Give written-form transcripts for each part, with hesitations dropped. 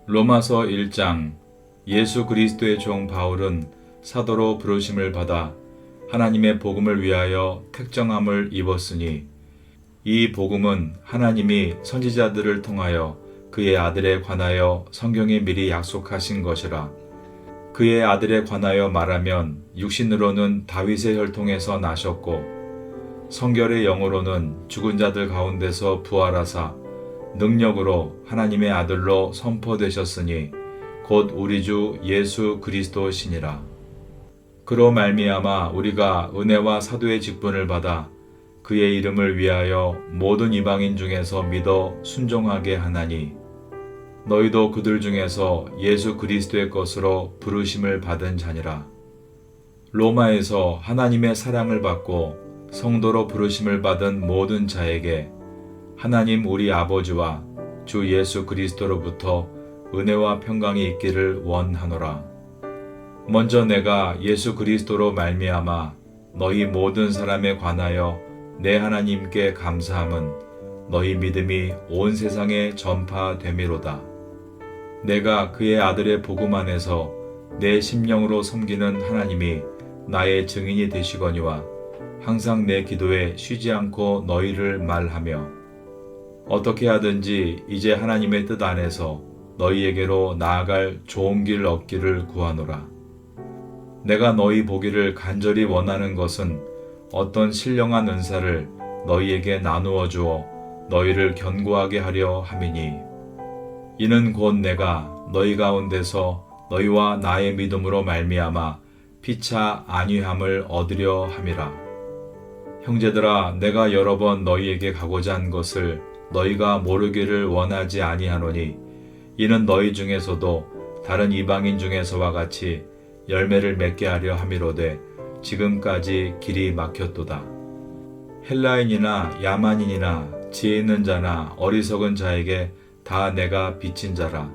로마서 1장. 예수 그리스도의 종 바울은 사도로 부르심을 받아 하나님의 복음을 위하여 택정함을 입었으니 이 복음은 하나님이 선지자들을 통하여 그의 아들에 관하여 성경에 미리 약속하신 것이라. 그의 아들에 관하여 말하면 육신으로는 다윗의 혈통에서 나셨고 성결의 영으로는 죽은 자들 가운데서 부활하사 능력으로 하나님의 아들로 선포되셨으니 곧 우리 주 예수 그리스도시니라. 그로 말미암아 우리가 은혜와 사도의 직분을 받아 그의 이름을 위하여 모든 이방인 중에서 믿어 순종하게 하나니 너희도 그들 중에서 예수 그리스도의 것으로 부르심을 받은 자니라. 로마에서 하나님의 사랑을 받고 성도로 부르심을 받은 모든 자에게 하나님 우리 아버지와 주 예수 그리스도로부터 은혜와 평강이 있기를 원하노라. 먼저 내가 예수 그리스도로 말미암아 너희 모든 사람에 관하여 내 하나님께 감사함은 너희 믿음이 온 세상에 전파됨이로다. 내가 그의 아들의 복음 안에서 내 심령으로 섬기는 하나님이 나의 증인이 되시거니와 항상 내 기도에 쉬지 않고 너희를 말하며 어떻게 하든지 이제 하나님의 뜻 안에서 너희에게로 나아갈 좋은 길 얻기를 구하노라. 내가 너희 보기를 간절히 원하는 것은 어떤 신령한 은사를 너희에게 나누어 주어 너희를 견고하게 하려 함이니 이는 곧 내가 너희 가운데서 너희와 나의 믿음으로 말미암아 피차 안위함을 얻으려 함이라. 형제들아, 내가 여러 번 너희에게 가고자 한 것을 너희가 모르기를 원하지 아니하노니 이는 너희 중에서도 다른 이방인 중에서와 같이 열매를 맺게 하려 함이로되 지금까지 길이 막혔도다. 헬라인이나 야만인이나 지혜 있는 자나 어리석은 자에게 다 내가 빚진 자라.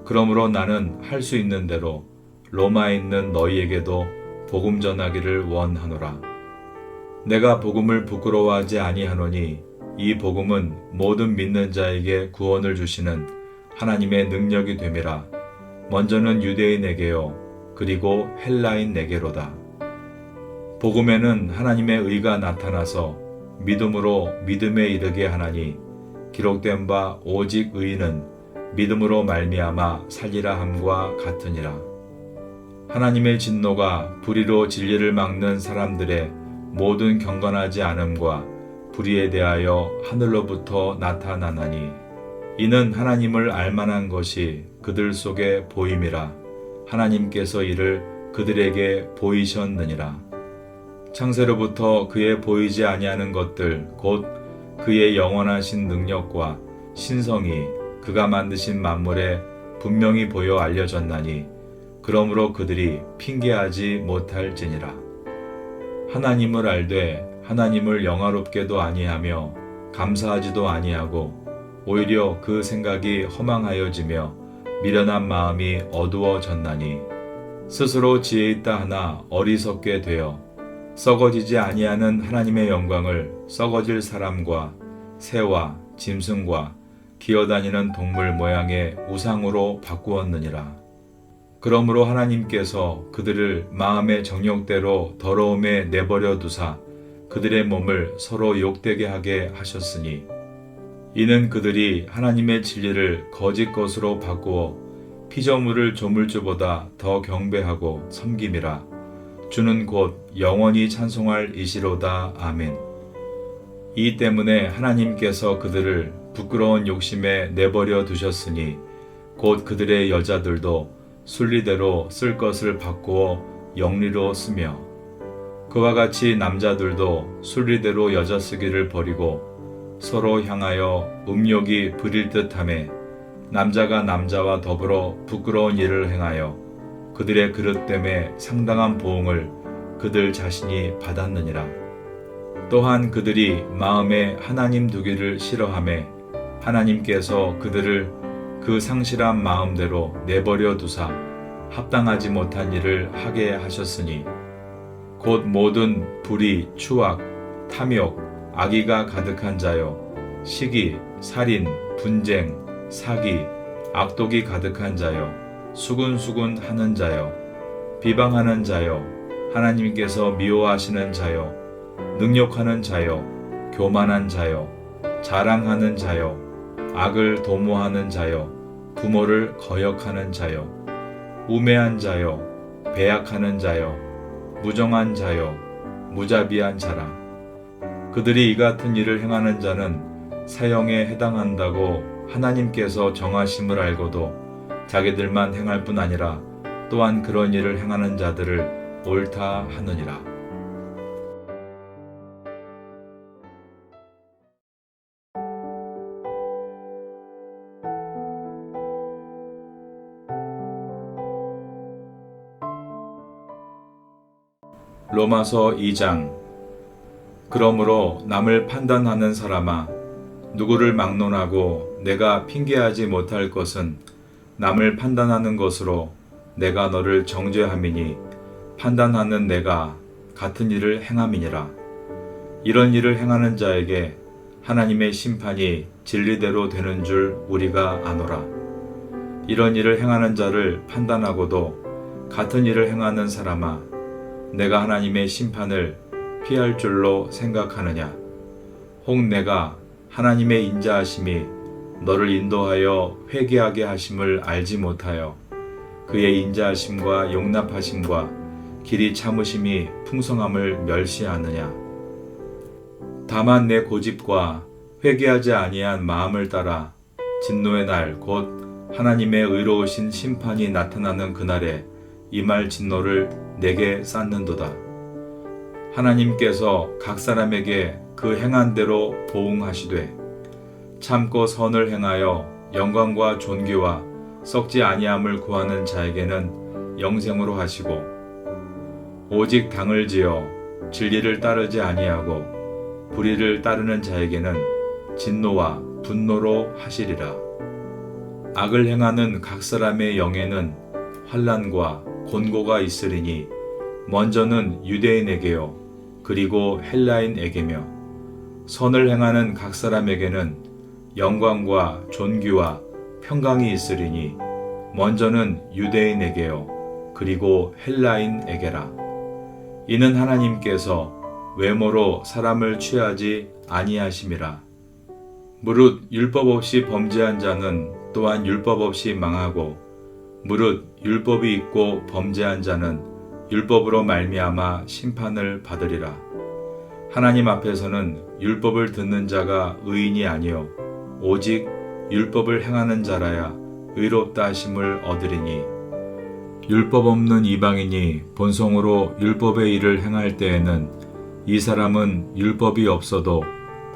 그러므로 나는 할 수 있는 대로 로마에 있는 너희에게도 복음 전하기를 원하노라. 내가 복음을 부끄러워하지 아니하노니 이 복음은 모든 믿는 자에게 구원을 주시는 하나님의 능력이 됨이라. 먼저는 유대인에게요 그리고 헬라인에게로다. 복음에는 하나님의 의가 나타나서 믿음으로 믿음에 이르게 하나니 기록된 바 오직 의인은 믿음으로 말미암아 살리라 함과 같으니라. 하나님의 진노가 불의로 진리를 막는 사람들의 모든 경건하지 않음과 불의에 대하여 하늘로부터 나타나나니 이는 하나님을 알만한 것이 그들 속에 보임이라. 하나님께서 이를 그들에게 보이셨느니라. 창세로부터 그의 보이지 아니하는 것들 곧 그의 영원하신 능력과 신성이 그가 만드신 만물에 분명히 보여 알려졌나니 그러므로 그들이 핑계하지 못할지니라. 하나님을 알되 하나님을 영화롭게도 아니하며 감사하지도 아니하고 오히려 그 생각이 허망하여지며 미련한 마음이 어두워졌나니 스스로 지혜 있다 하나 어리석게 되어 썩어지지 아니하는 하나님의 영광을 썩어질 사람과 새와 짐승과 기어다니는 동물 모양의 우상으로 바꾸었느니라. 그러므로 하나님께서 그들을 마음의 정욕대로 더러움에 내버려 두사 그들의 몸을 서로 욕되게 하게 하셨으니 이는 그들이 하나님의 진리를 거짓 것으로 바꾸어 피조물을 조물주보다 더 경배하고 섬김이라. 주는 곧 영원히 찬송할 이시로다. 아멘. 이 때문에 하나님께서 그들을 부끄러운 욕심에 내버려 두셨으니 곧 그들의 여자들도 순리대로 쓸 것을 바꾸어 영리로 쓰며 그와 같이 남자들도 순리대로 여자 쓰기를 버리고 서로 향하여 음욕이 부릴 듯하매 남자가 남자와 더불어 부끄러운 일을 행하여 그들의 그릇됨에 상당한 보응을 그들 자신이 받았느니라. 또한 그들이 마음에 하나님 두기를 싫어하매 하나님께서 그들을 그 상실한 마음대로 내버려 두사 합당하지 못한 일을 하게 하셨으니 곧 모든 불의, 추악, 탐욕, 악의가 가득한 자요 시기, 살인, 분쟁, 사기, 악독이 가득한 자여, 수군수군 하는 자여, 비방하는 자여, 하나님께서 미워하시는 자여, 능욕하는 자여, 교만한 자여, 자랑하는 자여, 악을 도모하는 자여, 부모를 거역하는 자여, 우매한 자여, 배약하는 자여, 무정한 자여, 무자비한 자라. 그들이 이 같은 일을 행하는 자는 사형에 해당한다고 하나님께서 정하심을 알고도 자기들만 행할 뿐 아니라 또한 그런 일을 행하는 자들을 옳다 하느니라. 로마서 2장. 그러므로 남을 판단하는 사람아, 누구를 막론하고 내가 핑계하지 못할 것은 남을 판단하는 것으로 내가 너를 정죄함이니 판단하는 내가 같은 일을 행함이니라. 이런 일을 행하는 자에게 하나님의 심판이 진리대로 되는 줄 우리가 아노라. 이런 일을 행하는 자를 판단하고도 같은 일을 행하는 사람아, 내가 하나님의 심판을 피할 줄로 생각하느냐? 혹 내가 하나님의 인자하심이 너를 인도하여 회개하게 하심을 알지 못하여 그의 인자하심과 용납하심과 길이 참으심이 풍성함을 멸시하느냐? 다만 내 고집과 회개하지 아니한 마음을 따라 진노의 날 곧 하나님의 의로우신 심판이 나타나는 그날에 임할 진노를 내게 쌓는도다. 하나님께서 각 사람에게 그 행한 대로 보응하시되 참고 선을 행하여 영광과 존귀와 썩지 아니함을 구하는 자에게는 영생으로 하시고 오직 당을 지어 진리를 따르지 아니하고 불의를 따르는 자에게는 진노와 분노로 하시리라. 악을 행하는 각 사람의 영에는 환난과 곤고가 있으리니 먼저는 유대인에게요 그리고 헬라인에게며 선을 행하는 각 사람에게는 영광과 존귀와 평강이 있으리니 먼저는 유대인에게요 그리고 헬라인에게라. 이는 하나님께서 외모로 사람을 취하지 아니하심이라. 무릇 율법 없이 범죄한 자는 또한 율법 없이 망하고 무릇 율법이 있고 범죄한 자는 율법으로 말미암아 심판을 받으리라. 하나님 앞에서는 율법을 듣는 자가 의인이 아니요 오직 율법을 행하는 자라야 의롭다 하심을 얻으리니 율법 없는 이방인이 본성으로 율법의 일을 행할 때에는 이 사람은 율법이 없어도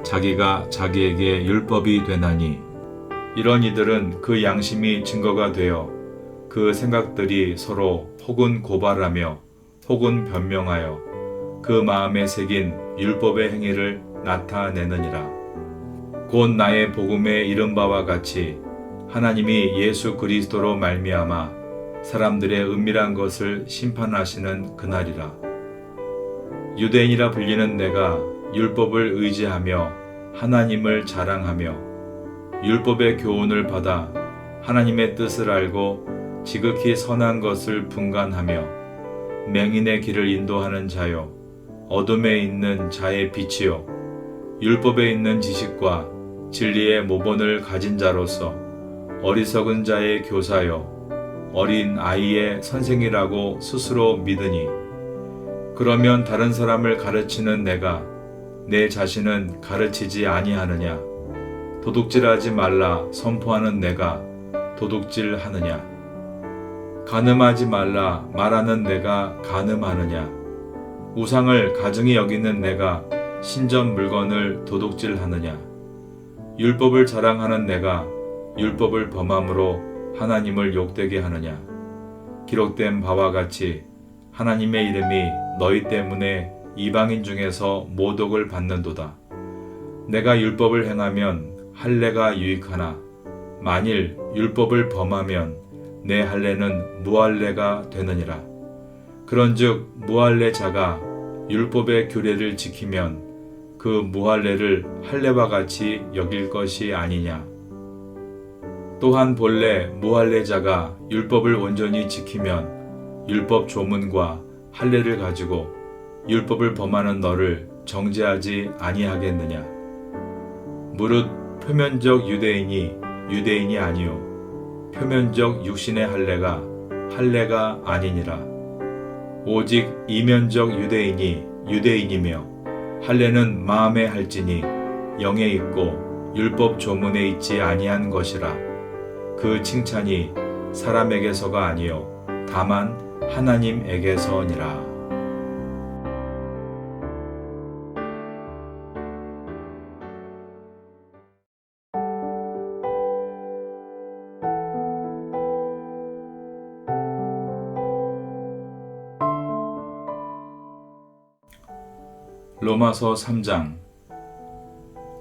자기가 자기에게 율법이 되나니 이런 이들은 그 양심이 증거가 되어 그 생각들이 서로 혹은 고발하며 혹은 변명하여 그 마음에 새긴 율법의 행위를 나타내느니라. 곧 나의 복음에 이른 바와 같이 하나님이 예수 그리스도로 말미암아 사람들의 은밀한 것을 심판하시는 그날이라. 유대인이라 불리는 내가 율법을 의지하며 하나님을 자랑하며 율법의 교훈을 받아 하나님의 뜻을 알고 지극히 선한 것을 분간하며 맹인의 길을 인도하는 자요 어둠에 있는 자의 빛이요 율법에 있는 지식과 진리의 모본을 가진 자로서 어리석은 자의 교사요 어린 아이의 선생이라고 스스로 믿으니 그러면 다른 사람을 가르치는 내가 내 자신은 가르치지 아니하느냐? 도둑질하지 말라 선포하는 내가 도둑질하느냐? 간음하지 말라 말하는 내가 간음하느냐? 우상을 가증히 여기는 내가 신전 물건을 도둑질하느냐? 율법을 자랑하는 내가 율법을 범함으로 하나님을 욕되게 하느냐? 기록된 바와 같이 하나님의 이름이 너희 때문에 이방인 중에서 모독을 받는도다. 내가 율법을 행하면 할례가 유익하나 만일 율법을 범하면 내 할례는 무할례가 되느니라. 그런즉 무할례 자가 율법의 규례를 지키면 그 무할례를 할례와 같이 여길 것이 아니냐. 또한 본래 무할례자가 율법을 온전히 지키면 율법 조문과 할례를 가지고 율법을 범하는 너를 정죄하지 아니하겠느냐. 무릇 표면적 유대인이 유대인이 아니요 표면적 육신의 할례가 아니니라. 오직 이면적 유대인이 유대인이며 할례는 마음에 할지니 영에 있고 율법 조문에 있지 아니한 것이라. 그 칭찬이 사람에게서가 아니요 다만 하나님에게서니라. 로마서 3장.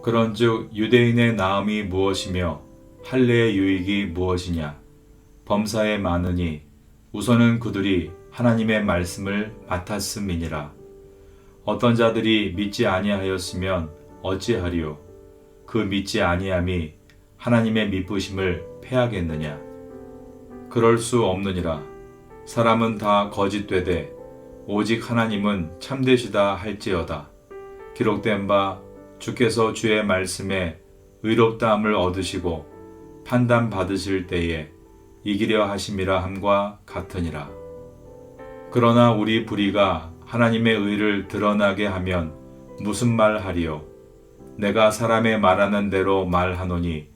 그런즉 유대인의 나음이 무엇이며 할례의 유익이 무엇이냐. 범사에 많으니 우선은 그들이 하나님의 말씀을 맡았음이니라. 어떤 자들이 믿지 아니하였으면 어찌하리요. 그 믿지 아니함이 하나님의 미쁘심을 패하겠느냐. 그럴 수 없느니라. 사람은 다 거짓되되 오직 하나님은 참되시다 할지어다. 기록된 바 주께서 주의 말씀에 의롭다함을 얻으시고 판단 받으실 때에 이기려 하심이라 함과 같으니라. 그러나 우리 불의가 하나님의 의를 드러나게 하면 무슨 말하리요. 내가 사람의 말하는 대로 말하노니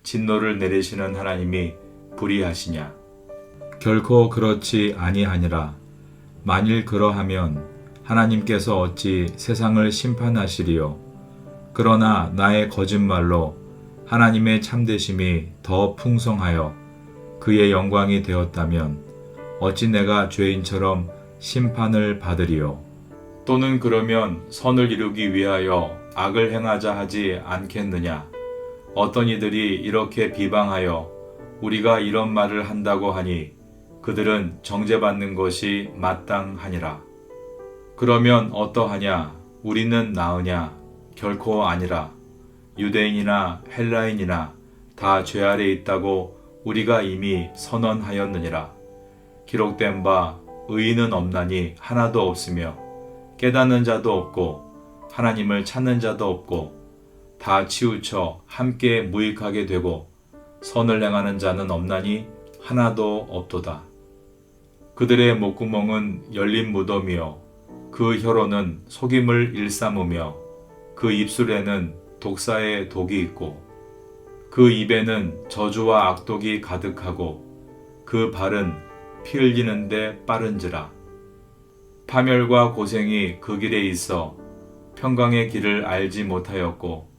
진노를 내리시는 하나님이 불의하시냐. 결코 그렇지 아니하니라. 만일 그러하면 하나님께서 어찌 세상을 심판하시리요. 그러나 나의 거짓말로 하나님의 참되심이 더 풍성하여 그의 영광이 되었다면 어찌 내가 죄인처럼 심판을 받으리요. 또는 그러면 선을 이루기 위하여 악을 행하자 하지 않겠느냐. 어떤 이들이 이렇게 비방하여 우리가 이런 말을 한다고 하니 그들은 정죄받는 것이 마땅하니라. 그러면 어떠하냐? 우리는 나으냐? 결코 아니라. 유대인이나 헬라인이나 다 죄 아래 있다고 우리가 이미 선언하였느니라. 기록된 바 의인은 없나니 하나도 없으며 깨닫는 자도 없고 하나님을 찾는 자도 없고 다 치우쳐 함께 무익하게 되고 선을 행하는 자는 없나니 하나도 없도다. 그들의 목구멍은 열린 무덤이요 그 혀로는 속임을 일삼으며 그 입술에는 독사의 독이 있고 그 입에는 저주와 악독이 가득하고 그 발은 피 흘리는데 빠른지라. 파멸과 고생이 그 길에 있어 평강의 길을 알지 못하였고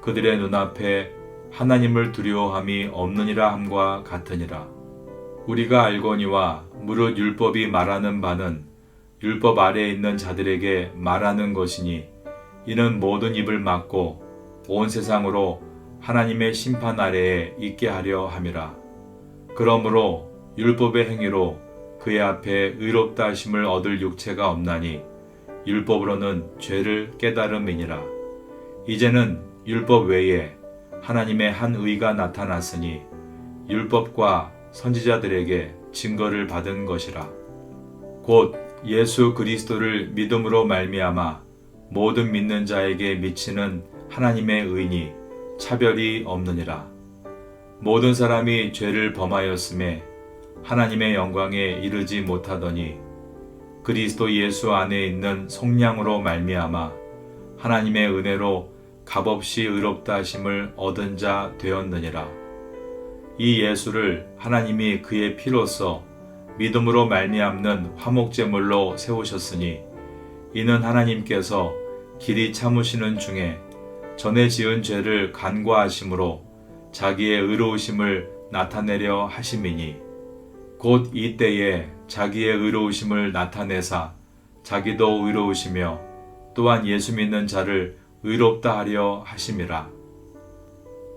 그들의 눈앞에 하나님을 두려워함이 없느니라 함과 같으니라. 우리가 알거니와 무릇 율법이 말하는 바는 율법 아래에 있는 자들에게 말하는 것이니 이는 모든 입을 막고 온 세상으로 하나님의 심판 아래에 있게 하려 함이라. 그러므로 율법의 행위로 그의 앞에 의롭다 하심을 얻을 육체가 없나니 율법으로는 죄를 깨달음이니라. 이제는 율법 외에 하나님의 한 의가 나타났으니 율법과 선지자들에게 증거를 받은 것이라. 곧 예수 그리스도를 믿음으로 말미암아 모든 믿는 자에게 미치는 하나님의 의니 차별이 없느니라. 모든 사람이 죄를 범하였음에 하나님의 영광에 이르지 못하더니 그리스도 예수 안에 있는 속량으로 말미암아 하나님의 은혜로 값없이 의롭다 하심을 얻은 자 되었느니라. 이 예수를 하나님이 그의 피로써 믿음으로 말미암는 화목제물로 세우셨으니 이는 하나님께서 길이 참으시는 중에 전에 지은 죄를 간과하심으로 자기의 의로우심을 나타내려 하심이니 곧 이때에 자기의 의로우심을 나타내사 자기도 의로우시며 또한 예수 믿는 자를 의롭다 하려 하심이라.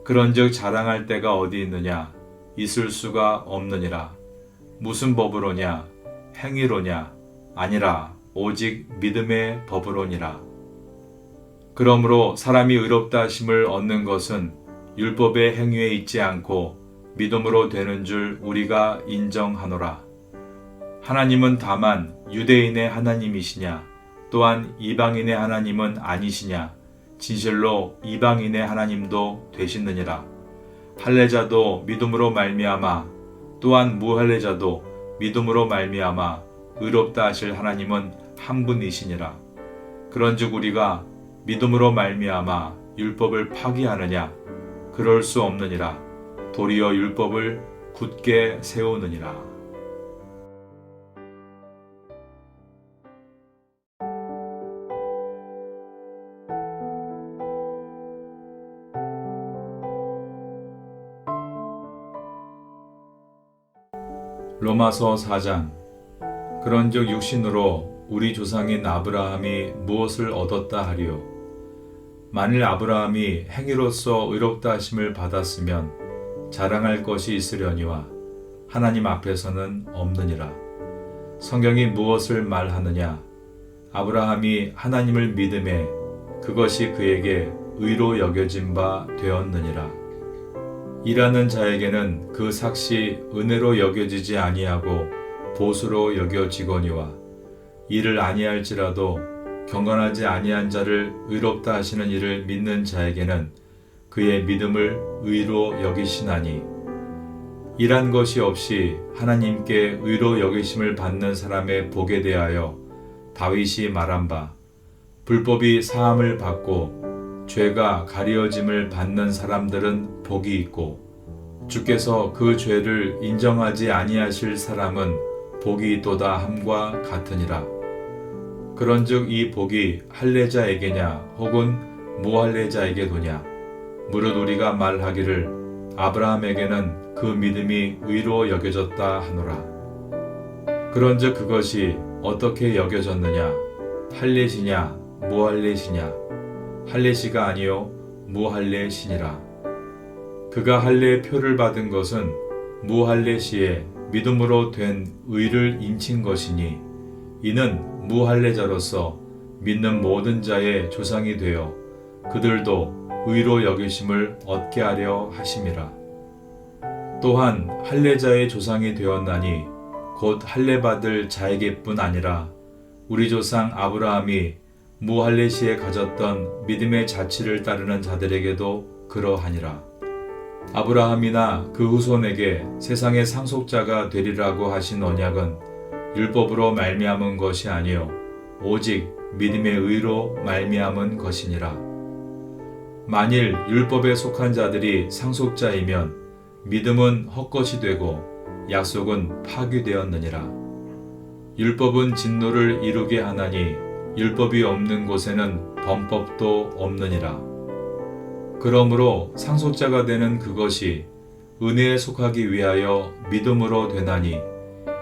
그런즉 자랑할 데가 어디 있느냐? 있을 수가 없느니라. 무슨 법으로냐? 행위로냐? 아니라 오직 믿음의 법으로니라. 그러므로 사람이 의롭다 하심을 얻는 것은 율법의 행위에 있지 않고 믿음으로 되는 줄 우리가 인정하노라. 하나님은 다만 유대인의 하나님이시냐 또한 이방인의 하나님은 아니시냐 진실로 이방인의 하나님도 되시느니라. 할례자도 믿음으로 말미암아 또한 무할례자도 믿음으로 말미암아 의롭다 하실 하나님은 한 분이시니라. 그런즉 우리가 믿음으로 말미암아 율법을 파기하느냐 그럴 수 없느니라. 도리어 율법을 굳게 세우느니라. 로마서 4장. 그런즉 육신으로 우리 조상인 아브라함이 무엇을 얻었다 하리요. 만일 아브라함이 행위로서 의롭다 하심을 받았으면 자랑할 것이 있으려니와 하나님 앞에서는 없느니라. 성경이 무엇을 말하느냐. 아브라함이 하나님을 믿음에 그것이 그에게 의로 여겨진 바 되었느니라. 일하는 자에게는 그 삭시 은혜로 여겨지지 아니하고 보수로 여겨지거니와 일을 아니할지라도 경건하지 아니한 자를 의롭다 하시는 이를 믿는 자에게는 그의 믿음을 의로 여기시나니 일한 것이 없이 하나님께 의로 여기심을 받는 사람의 복에 대하여 다윗이 말한 바 불법이 사함을 받고 죄가 가리어짐을 받는 사람들은 복이 있고 주께서 그 죄를 인정하지 아니하실 사람은 복이 있도다 함과 같으니라. 그런즉 이 복이 할례자에게냐 혹은 무할례자에게 도냐. 무릇 우리가 말하기를 아브라함에게는 그 믿음이 의로 여겨졌다 하노라. 그런즉 그것이 어떻게 여겨졌느냐. 할례시냐 무할례시냐. 할례시가 아니요 무할례시니라. 그가 할례의 표를 받은 것은 무할례시에 믿음으로 된 의를 인친 것이니 이는 무할례자로서 믿는 모든 자의 조상이 되어 그들도 의로 여기심을 얻게 하려 하심이라. 또한 할례자의 조상이 되었나니 곧 할례 받을 자에게뿐 아니라 우리 조상 아브라함이 무할례시에 가졌던 믿음의 자취를 따르는 자들에게도 그러하니라. 아브라함이나 그 후손에게 세상의 상속자가 되리라고 하신 언약은 율법으로 말미암은 것이 아니요 오직 믿음의 의로 말미암은 것이니라. 만일 율법에 속한 자들이 상속자이면 믿음은 헛것이 되고 약속은 파기되었느니라. 율법은 진노를 이루게 하나니 율법이 없는 곳에는 범법도 없느니라. 그러므로 상속자가 되는 그것이 은혜에 속하기 위하여 믿음으로 되나니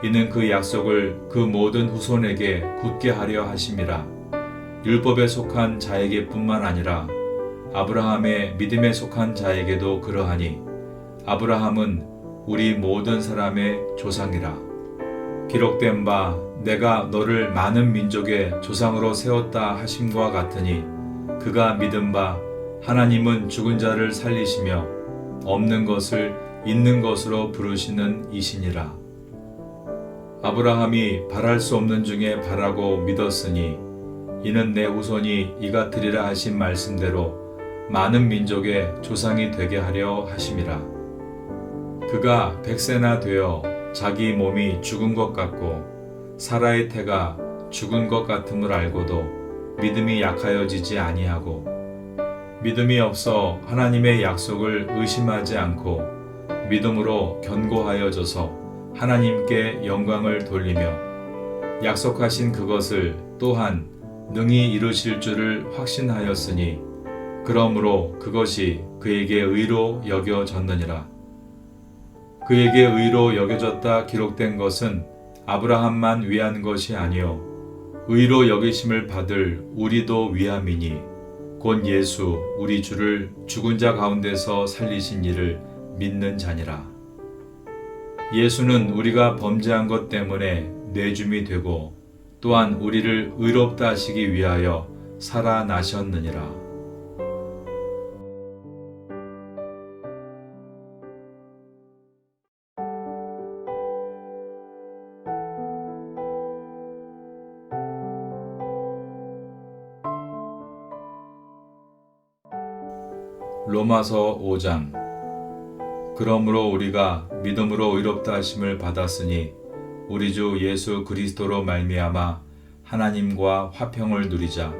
이는 그 약속을 그 모든 후손에게 굳게 하려 하심이라. 율법에 속한 자에게뿐만 아니라 아브라함의 믿음에 속한 자에게도 그러하니 아브라함은 우리 모든 사람의 조상이라. 기록된 바 내가 너를 많은 민족의 조상으로 세웠다 하심과 같으니 그가 믿은 바 하나님은 죽은 자를 살리시며 없는 것을 있는 것으로 부르시는 이시니라. 아브라함이 바랄 수 없는 중에 바라고 믿었으니 이는 내 후손이 이같으리라 하신 말씀대로 많은 민족의 조상이 되게 하려 하심이라. 그가 100세나 되어 자기 몸이 죽은 것 같고 사라의 태가 죽은 것 같음을 알고도 믿음이 약하여지지 아니하고 믿음이 없어 하나님의 약속을 의심하지 않고 믿음으로 견고하여져서 하나님께 영광을 돌리며 약속하신 그것을 또한 능히 이루실 줄을 확신하였으니 그러므로 그것이 그에게 의로 여겨졌느니라. 그에게 의로 여겨졌다 기록된 것은 아브라함만 위한 것이 아니요 의로 여기심을 받을 우리도 위함이니 곧 예수 우리 주를 죽은 자 가운데서 살리신 이를 믿는 자니라. 예수는 우리가 범죄한 것 때문에 내줌이 되고 또한 우리를 의롭다 하시기 위하여 살아나셨느니라. 로마서 5장. 그러므로 우리가 믿음으로 의롭다 하심을 받았으니 우리 주 예수 그리스도로 말미암아 하나님과 화평을 누리자.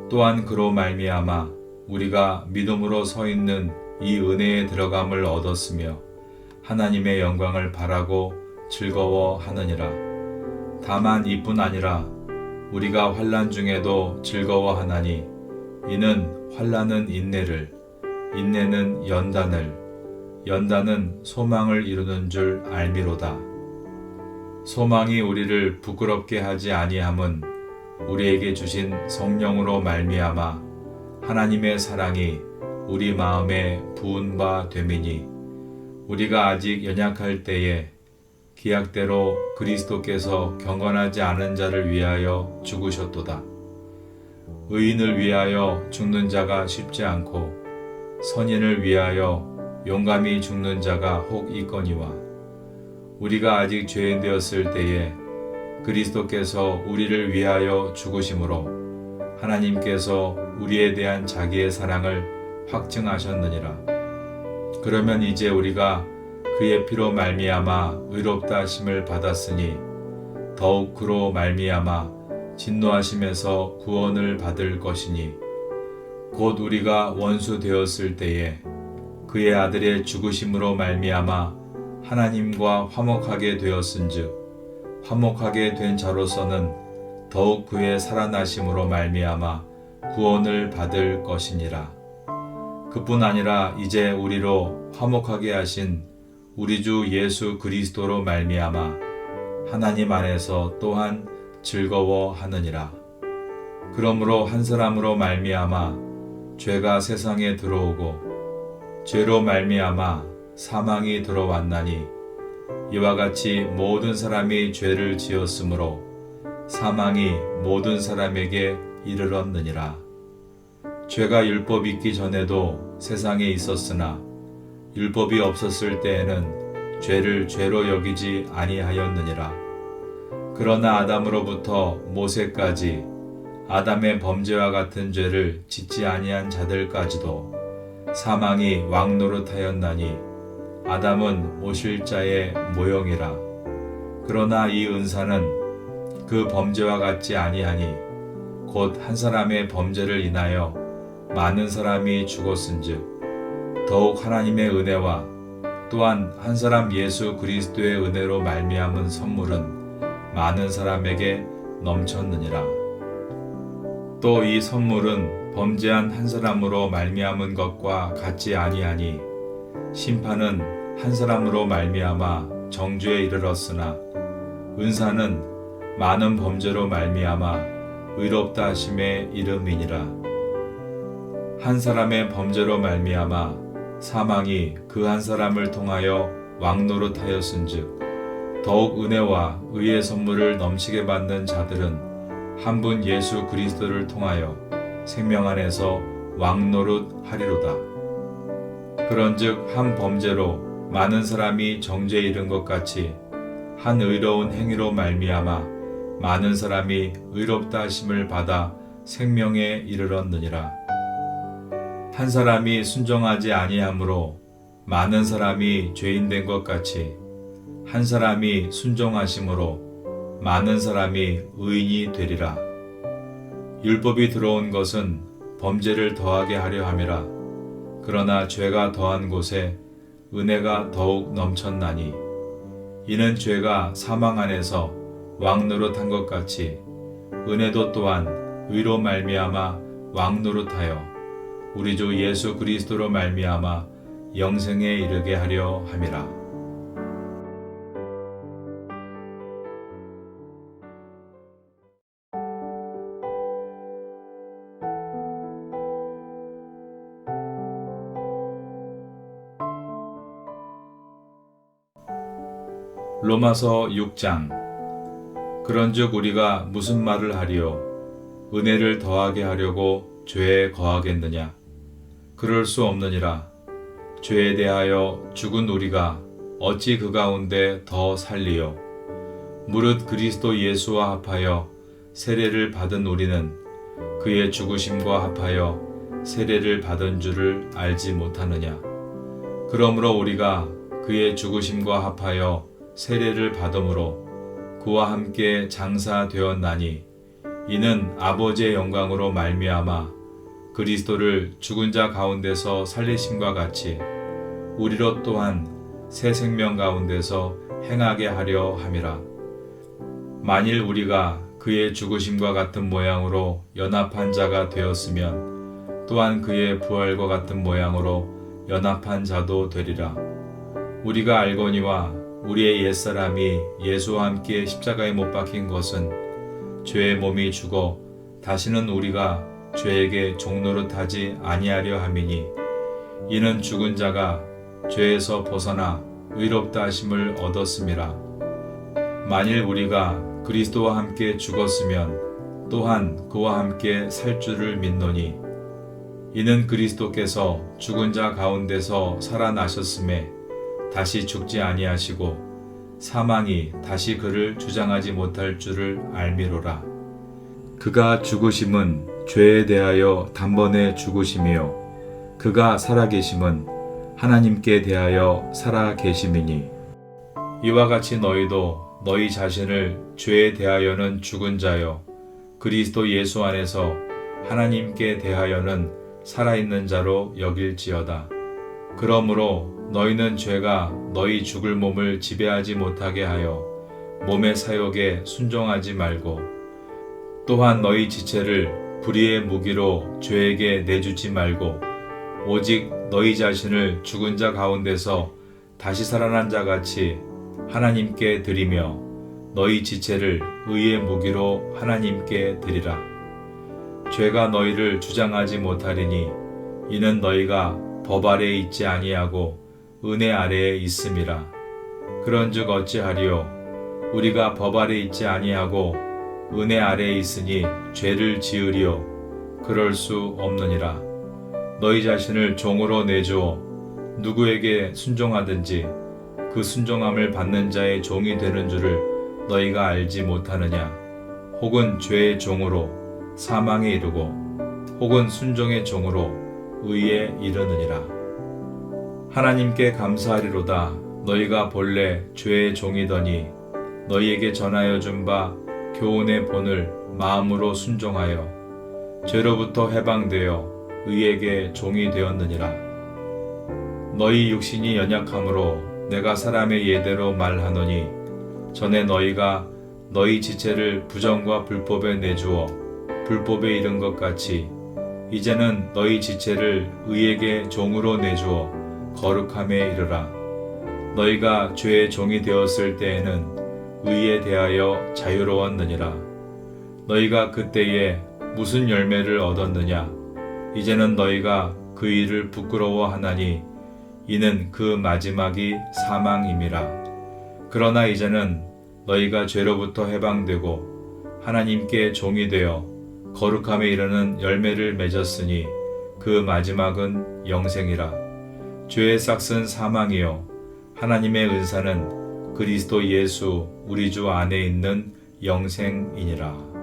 또한 그로 말미암아 우리가 믿음으로 서 있는 이 은혜에 들어감을 얻었으며 하나님의 영광을 바라고 즐거워하느니라. 다만 이뿐 아니라 우리가 환난 중에도 즐거워하나니 이는 환난은 인내를, 인내는 연단을, 연단은 소망을 이루는 줄 알미로다. 소망이 우리를 부끄럽게 하지 아니함은 우리에게 주신 성령으로 말미암아 하나님의 사랑이 우리 마음에 부은 바 됨이니 우리가 아직 연약할 때에 기약대로 그리스도께서 경건하지 않은 자를 위하여 죽으셨도다. 의인을 위하여 죽는 자가 쉽지 않고 선인을 위하여 용감히 죽는 자가 혹 있거니와 우리가 아직 죄인 되었을 때에 그리스도께서 우리를 위하여 죽으심으로 하나님께서 우리에 대한 자기의 사랑을 확증하셨느니라. 그러면 이제 우리가 그의 피로 말미암아 의롭다 하심을 받았으니 더욱 그로 말미암아 진노하심에서 구원을 받을 것이니 곧 우리가 원수 되었을 때에 그의 아들의 죽으심으로 말미암아 하나님과 화목하게 되었은즉 화목하게 된 자로서는 더욱 그의 살아나심으로 말미암아 구원을 받을 것이니라. 그뿐 아니라 이제 우리로 화목하게 하신 우리 주 예수 그리스도로 말미암아 하나님 안에서 또한 즐거워하느니라. 그러므로 한 사람으로 말미암아 죄가 세상에 들어오고 죄로 말미암아 사망이 들어왔나니 이와 같이 모든 사람이 죄를 지었으므로 사망이 모든 사람에게 이르렀느니라. 죄가 율법이 있기 전에도 세상에 있었으나 율법이 없었을 때에는 죄를 죄로 여기지 아니하였느니라. 그러나 아담으로부터 모세까지 아담의 범죄와 같은 죄를 짓지 아니한 자들까지도 사망이 왕노릇하였나니 아담은 오실 자의 모형이라. 그러나 이 은사는 그 범죄와 같지 아니하니 곧 한 사람의 범죄를 인하여 많은 사람이 죽었은즉 더욱 하나님의 은혜와 또한 한 사람 예수 그리스도의 은혜로 말미암은 선물은 많은 사람에게 넘쳤느니라. 또 이 선물은 범죄한 한 사람으로 말미암은 것과 같지 아니하니 심판은 한 사람으로 말미암아 정죄에 이르렀으나 은사는 많은 범죄로 말미암아 의롭다 하심에 이름이니라. 한 사람의 범죄로 말미암아 사망이 그 한 사람을 통하여 왕노릇하였은즉 더욱 은혜와 의의 선물을 넘치게 받는 자들은 한 분 예수 그리스도를 통하여 생명 안에서 왕노릇하리로다. 그런즉 한 범죄로 많은 사람이 정죄에 이른 것 같이 한 의로운 행위로 말미암아 많은 사람이 의롭다 하심을 받아 생명에 이르렀느니라. 한 사람이 순종하지 아니함으로 많은 사람이 죄인 된 것 같이 한 사람이 순종하심으로 많은 사람이 의인이 되리라. 율법이 들어온 것은 범죄를 더하게 하려 함이라. 그러나 죄가 더한 곳에 은혜가 더욱 넘쳤나니 이는 죄가 사망 안에서 왕노릇한 것 같이 은혜도 또한 의로 말미암아 왕노릇하여 우리 주 예수 그리스도로 말미암아 영생에 이르게 하려 함이라. 로마서 6장. 그런즉 우리가 무슨 말을 하리요? 은혜를 더하게 하려고 죄에 거하겠느냐? 그럴 수 없느니라. 죄에 대하여 죽은 우리가 어찌 그 가운데 더 살리요? 무릇 그리스도 예수와 합하여 세례를 받은 우리는 그의 죽으심과 합하여 세례를 받은 줄을 알지 못하느냐. 그러므로 우리가 그의 죽으심과 합하여 세례를 받음으로 그와 함께 장사되었나니 이는 아버지의 영광으로 말미암아 그리스도를 죽은 자 가운데서 살리심과 같이 우리로 또한 새 생명 가운데서 행하게 하려 함이라. 만일 우리가 그의 죽으심과 같은 모양으로 연합한 자가 되었으면 또한 그의 부활과 같은 모양으로 연합한 자도 되리라. 우리가 알거니와 우리의 옛사람이 예수와 함께 십자가에 못 박힌 것은 죄의 몸이 죽어 다시는 우리가 죄에게 종노릇하지 아니하려 함이니 이는 죽은 자가 죄에서 벗어나 의롭다 하심을 얻었음이라. 만일 우리가 그리스도와 함께 죽었으면 또한 그와 함께 살 줄을 믿노니 이는 그리스도께서 죽은 자 가운데서 살아나셨음에 다시 죽지 아니하시고 사망이 다시 그를 주장하지 못할 줄을 알미로라. 그가 죽으심은 죄에 대하여 단번에 죽으심이요 그가 살아계심은 하나님께 대하여 살아계심이니 이와 같이 너희도 너희 자신을 죄에 대하여는 죽은 자요 그리스도 예수 안에서 하나님께 대하여는 살아있는 자로 여길지어다. 그러므로 너희는 죄가 너희 죽을 몸을 지배하지 못하게 하여 몸의 사욕에 순종하지 말고 또한 너희 지체를 불의의 무기로 죄에게 내주지 말고 오직 너희 자신을 죽은 자 가운데서 다시 살아난 자 같이 하나님께 드리며 너희 지체를 의의 무기로 하나님께 드리라. 죄가 너희를 주장하지 못하리니 이는 너희가 법 아래에 있지 아니하고 은혜 아래에 있음이라. 그런즉 어찌하리요? 우리가 법 아래에 있지 아니하고 은혜 아래에 있으니 죄를 지으리요? 그럴 수 없느니라. 너희 자신을 종으로 내주어 누구에게 순종하든지 그 순종함을 받는 자의 종이 되는 줄을 너희가 알지 못하느냐? 혹은 죄의 종으로 사망에 이르고 혹은 순종의 종으로 의에 이르느니라. 하나님께 감사하리로다. 너희가 본래 죄의 종이더니 너희에게 전하여 준 바 교훈의 본을 마음으로 순종하여 죄로부터 해방되어 의에게 종이 되었느니라. 너희 육신이 연약함으로 내가 사람의 예대로 말하노니 전에 너희가 너희 지체를 부정과 불법에 내주어 불법에 이른 것 같이 이제는 너희 지체를 의에게 종으로 내주어 거룩함에 이르라. 너희가 죄의 종이 되었을 때에는 의에 대하여 자유로웠느니라. 너희가 그때에 무슨 열매를 얻었느냐? 이제는 너희가 그 일을 부끄러워하나니 이는 그 마지막이 사망임이라. 그러나 이제는 너희가 죄로부터 해방되고 하나님께 종이 되어 거룩함에 이르는 열매를 맺었으니 그 마지막은 영생이라. 죄의 싹은 사망이요 하나님의 은사는 그리스도 예수 우리 주 안에 있는 영생이니라.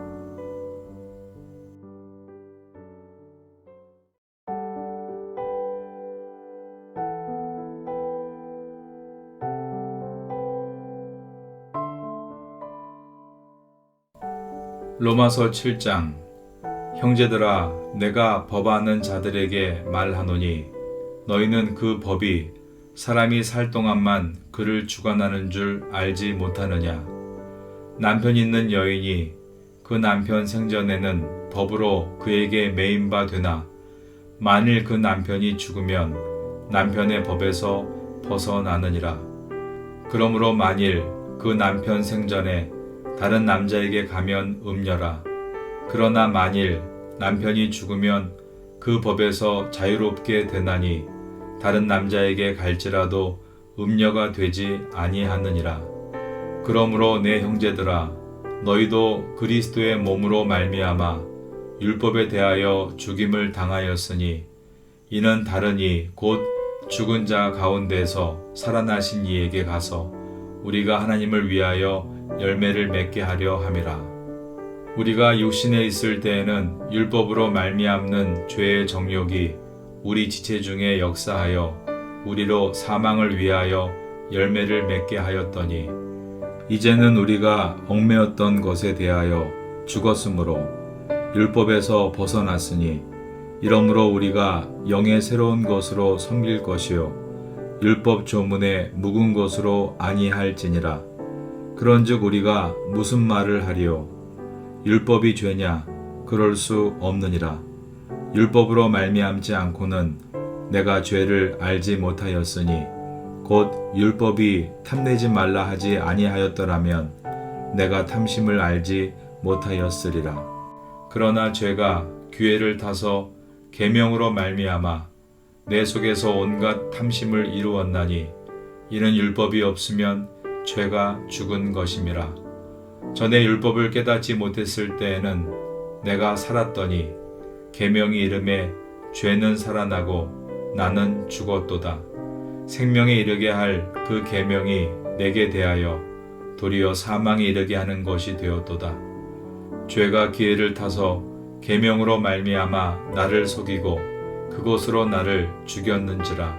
로마서 7장. 형제들아, 내가 법하는 자들에게 말하노니 너희는 그 법이 사람이 살 동안만 그를 주관하는 줄 알지 못하느냐? 남편 있는 여인이 그 남편 생전에는 법으로 그에게 매인 바 되나 만일 그 남편이 죽으면 남편의 법에서 벗어나느니라. 그러므로 만일 그 남편 생전에 다른 남자에게 가면 음녀라. 그러나 만일 남편이 죽으면 그 법에서 자유롭게 되나니 다른 남자에게 갈지라도 음녀가 되지 아니하느니라. 그러므로 내 형제들아, 너희도 그리스도의 몸으로 말미암아 율법에 대하여 죽임을 당하였으니 이는 다른 이 곧 죽은 자 가운데서 살아나신 이에게 가서 우리가 하나님을 위하여 열매를 맺게 하려 함이라. 우리가 육신에 있을 때에는 율법으로 말미암는 죄의 정욕이 우리 지체 중에 역사하여 우리로 사망을 위하여 열매를 맺게 하였더니 이제는 우리가 얽매였던 것에 대하여 죽었으므로 율법에서 벗어났으니 이러므로 우리가 영의 새로운 것으로 섬길 것이요 율법 조문에 묵은 것으로 아니할지니라. 그런즉 우리가 무슨 말을 하리요? 율법이 죄냐? 그럴 수 없느니라. 율법으로 말미암지 않고는 내가 죄를 알지 못하였으니 곧 율법이 탐내지 말라 하지 아니하였더라면 내가 탐심을 알지 못하였으리라. 그러나 죄가 기회를 타서 계명으로 말미암아 내 속에서 온갖 탐심을 이루었나니 이는 율법이 없으면 죄가 죽은 것임이라. 전에 율법을 깨닫지 못했을 때에는 내가 살았더니 계명이 이름에 죄는 살아나고 나는 죽었도다. 생명에 이르게 할 그 계명이 내게 대하여 도리어 사망에 이르게 하는 것이 되었도다. 죄가 기회를 타서 계명으로 말미암아 나를 속이고 그것으로 나를 죽였는지라.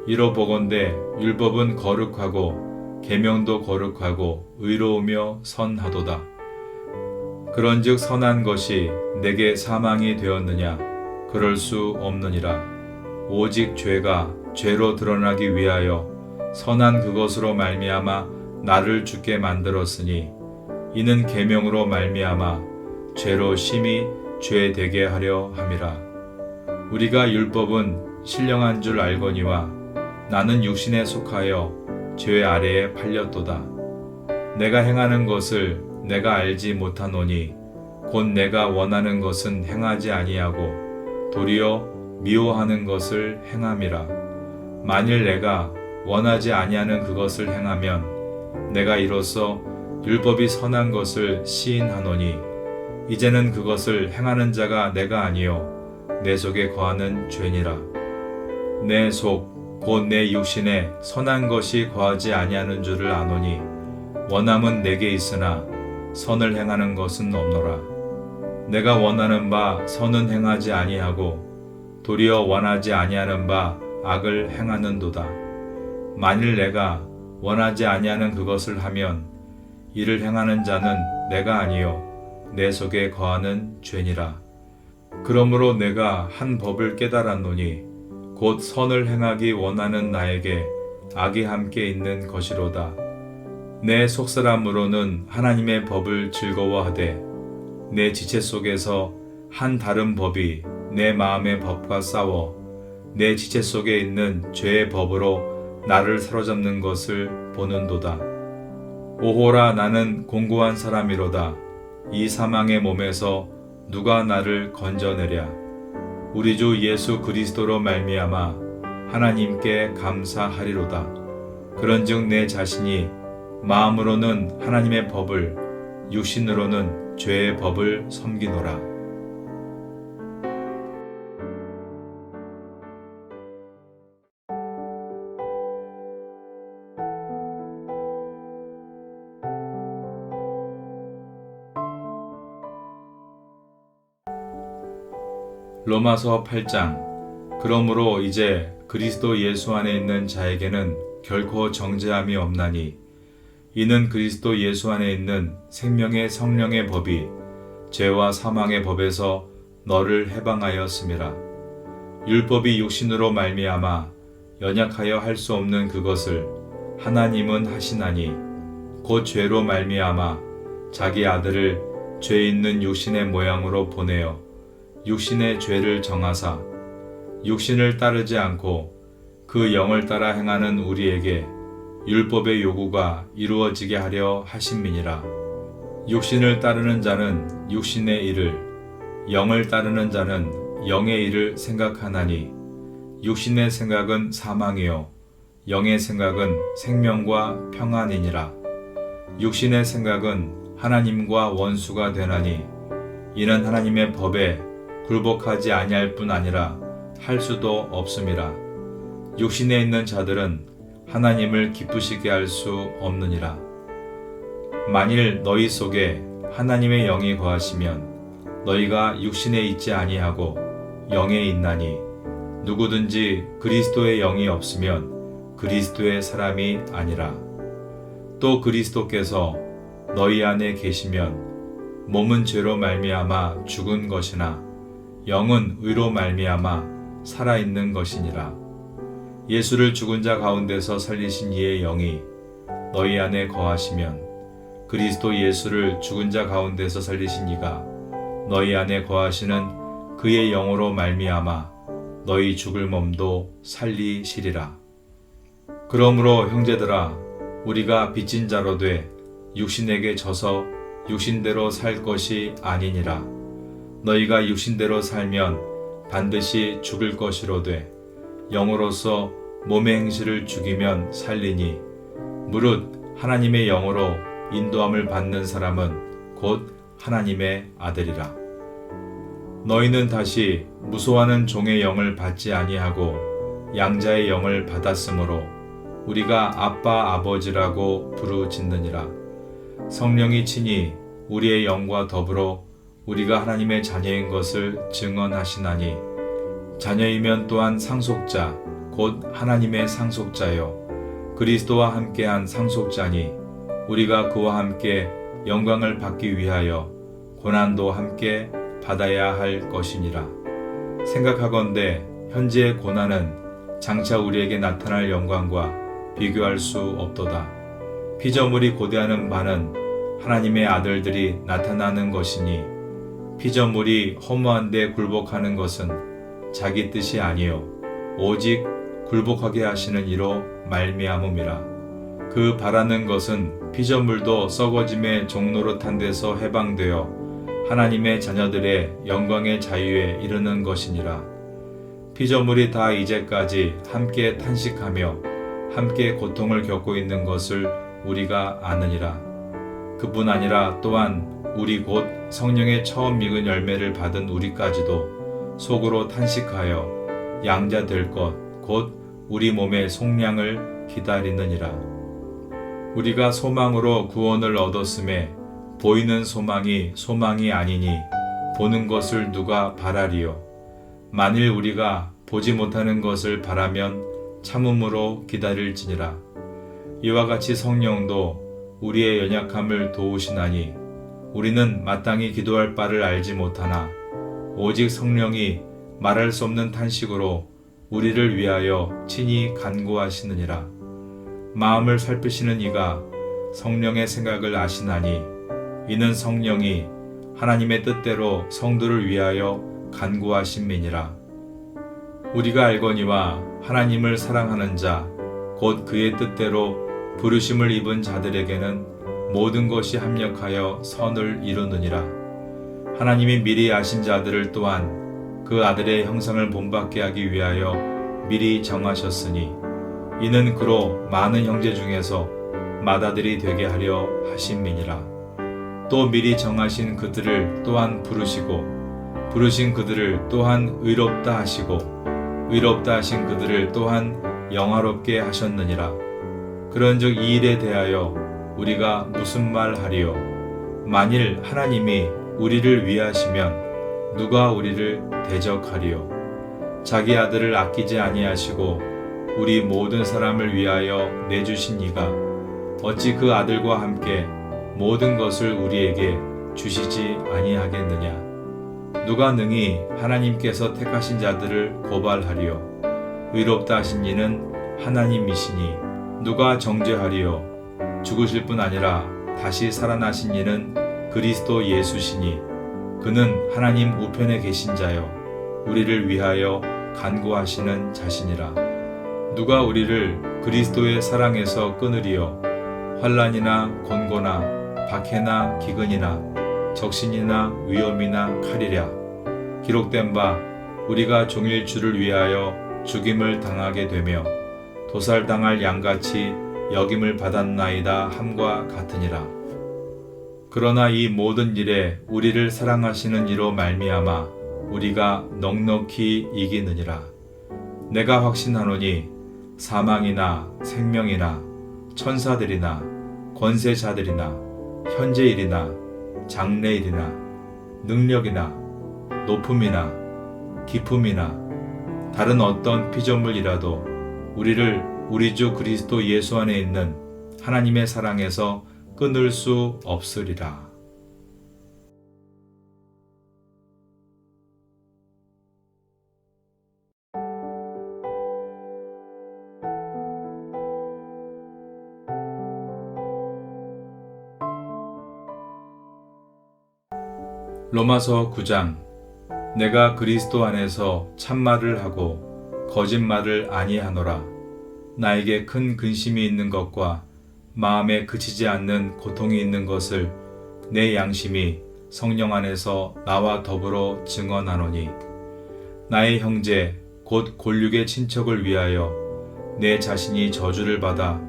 이로 보건대 율법은 거룩하고 계명도 거룩하고 의로우며 선하도다. 그런즉 선한 것이 내게 사망이 되었느냐? 그럴 수 없느니라. 오직 죄가 죄로 드러나기 위하여 선한 그것으로 말미암아 나를 죽게 만들었으니 이는 계명으로 말미암아 죄로 심히 죄 되게 하려 함이라. 우리가 율법은 신령한 줄 알거니와 나는 육신에 속하여 죄 아래에 팔렸도다. 내가 행하는 것을 내가 알지 못하노니 곧 내가 원하는 것은 행하지 아니하고 도리어 미워하는 것을 행함이라. 만일 내가 원하지 아니하는 그것을 행하면 내가 이로써 율법이 선한 것을 시인하노니 이제는 그것을 행하는 자가 내가 아니요 내 속에 거하는 죄니라. 내 속 곧 내 육신에 선한 것이 거하지 아니하는 줄을 아노니 원함은 내게 있으나 선을 행하는 것은 없노라. 내가 원하는 바 선은 행하지 아니하고 도리어 원하지 아니하는 바 악을 행하는도다. 만일 내가 원하지 아니하는 그것을 하면 이를 행하는 자는 내가 아니요 내 속에 거하는 죄니라. 그러므로 내가 한 법을 깨달았노니 곧 선을 행하기 원하는 나에게 악이 함께 있는 것이로다. 내 속사람으로는 하나님의 법을 즐거워하되 내 지체 속에서 한 다른 법이 내 마음의 법과 싸워 내 지체 속에 있는 죄의 법으로 나를 사로잡는 것을 보는도다. 오호라, 나는 공고한 사람이로다. 이 사망의 몸에서 누가 나를 건져내랴. 우리 주 예수 그리스도로 말미암아 하나님께 감사하리로다. 그런즉 내 자신이 마음으로는 하나님의 법을, 육신으로는 죄의 법을 섬기노라. 로마서 8장. 그러므로 이제 그리스도 예수 안에 있는 자에게는 결코 정죄함이 없나니 이는 그리스도 예수 안에 있는 생명의 성령의 법이 죄와 사망의 법에서 너를 해방하였음이라. 율법이 육신으로 말미암아 연약하여 할 수 없는 그것을 하나님은 하시나니 곧 죄로 말미암아 자기 아들을 죄 있는 육신의 모양으로 보내어 육신의 죄를 정하사 육신을 따르지 않고 그 영을 따라 행하는 우리에게 율법의 요구가 이루어지게 하려 하심이니라. 육신을 따르는 자는 육신의 일을, 영을 따르는 자는 영의 일을 생각하나니 육신의 생각은 사망이요 영의 생각은 생명과 평안이니라. 육신의 생각은 하나님과 원수가 되나니 이는 하나님의 법에 굴복하지 아니할 뿐 아니라 할 수도 없음이라. 육신에 있는 자들은 하나님을 기쁘시게 할 수 없느니라. 만일 너희 속에 하나님의 영이 거하시면 너희가 육신에 있지 아니하고 영에 있나니 누구든지 그리스도의 영이 없으면 그리스도의 사람이 아니라. 또 그리스도께서 너희 안에 계시면 몸은 죄로 말미암아 죽은 것이나 영은 의로 말미암아 살아있는 것이니라. 예수를 죽은 자 가운데서 살리신 이의 영이 너희 안에 거하시면 그리스도 예수를 죽은 자 가운데서 살리신 이가 너희 안에 거하시는 그의 영으로 말미암아 너희 죽을 몸도 살리시리라. 그러므로 형제들아, 우리가 빚진 자로 돼 육신에게 져서 육신대로 살 것이 아니니라. 너희가 육신대로 살면 반드시 죽을 것이로되 영으로서 몸의 행실을 죽이면 살리니 무릇 하나님의 영으로 인도함을 받는 사람은 곧 하나님의 아들이라. 너희는 다시 무소하는 종의 영을 받지 아니하고 양자의 영을 받았으므로 우리가 아빠 아버지라고 부르짖느니라. 성령이 친히 우리의 영과 더불어 우리가 하나님의 자녀인 것을 증언하시나니 자녀이면 또한 상속자 곧 하나님의 상속자요 그리스도와 함께한 상속자니 우리가 그와 함께 영광을 받기 위하여 고난도 함께 받아야 할 것이니라. 생각하건대 현재의 고난은 장차 우리에게 나타날 영광과 비교할 수 없도다. 피조물이 고대하는 바는 하나님의 아들들이 나타나는 것이니 피조물이 허무한데 굴복하는 것은 자기 뜻이 아니요 오직 굴복하게 하시는 이로 말미암음이라. 그 바라는 것은 피조물도 썩어짐의 종노릇한 데서 해방되어 하나님의 자녀들의 영광의 자유에 이르는 것이니라. 피조물이 다 이제까지 함께 탄식하며 함께 고통을 겪고 있는 것을 우리가 아느니라. 그뿐 아니라 또한 우리 곧 성령의 처음 익은 열매를 받은 우리까지도 속으로 탄식하여 양자 될 것 곧 우리 몸의 속량을 기다리느니라. 우리가 소망으로 구원을 얻었음에 보이는 소망이 소망이 아니니 보는 것을 누가 바라리요. 만일 우리가 보지 못하는 것을 바라면 참음으로 기다릴지니라. 이와 같이 성령도 우리의 연약함을 도우시나니 우리는 마땅히 기도할 바를 알지 못하나 오직 성령이 말할 수 없는 탄식으로 우리를 위하여 친히 간구하시느니라. 마음을 살피시는 이가 성령의 생각을 아시나니 이는 성령이 하나님의 뜻대로 성도를 위하여 간구하심이니라. 우리가 알거니와 하나님을 사랑하는 자 곧 그의 뜻대로 부르심을 입은 자들에게는 모든 것이 합력하여 선을 이루느니라. 하나님이 미리 아신 자들을 또한 그 아들의 형상을 본받게 하기 위하여 미리 정하셨으니 이는 그로 많은 형제 중에서 맏아들이 되게 하려 하심이니라. 또 미리 정하신 그들을 또한 부르시고 부르신 그들을 또한 의롭다 하시고 의롭다 하신 그들을 또한 영화롭게 하셨느니라. 그런즉 이 일에 대하여 우리가 무슨 말 하리요? 만일 하나님이 우리를 위하시면 누가 우리를 대적하리요? 자기 아들을 아끼지 아니하시고 우리 모든 사람을 위하여 내주신 이가 어찌 그 아들과 함께 모든 것을 우리에게 주시지 아니하겠느냐? 누가 능히 하나님께서 택하신 자들을 고발하리요? 의롭다 하신 이는 하나님이시니 누가 정죄하리요? 죽으실 뿐 아니라 다시 살아나신 이는 그리스도 예수시니 그는 하나님 우편에 계신 자요 우리를 위하여 간구하시는 자시니라. 누가 우리를 그리스도의 사랑에서 끊으리요? 환난이나 곤고나 박해나 기근이나 적신이나 위험이나 칼이랴. 기록된 바 우리가 종일 주를 위하여 죽임을 당하게 되며 도살당할 양같이 여김을 받았나이다 함과 같으니라. 그러나 이 모든 일에 우리를 사랑하시는 이로 말미암아 우리가 넉넉히 이기느니라. 내가 확신하노니 사망이나 생명이나 천사들이나 권세자들이나 현재일이나 장래일이나 능력이나 높음이나 기품이나 다른 어떤 피조물이라도 우리를 우리 주 그리스도 예수 안에 있는 하나님의 사랑에서 끊을 수 없으리라. 로마서 9장. 내가 그리스도 안에서 참말을 하고 거짓말을 아니하노라. 나에게 큰 근심이 있는 것과 마음에 그치지 않는 고통이 있는 것을 내 양심이 성령 안에서 나와 더불어 증언하노니, 나의 형제 곧 골육의 친척을 위하여 내 자신이 저주를 받아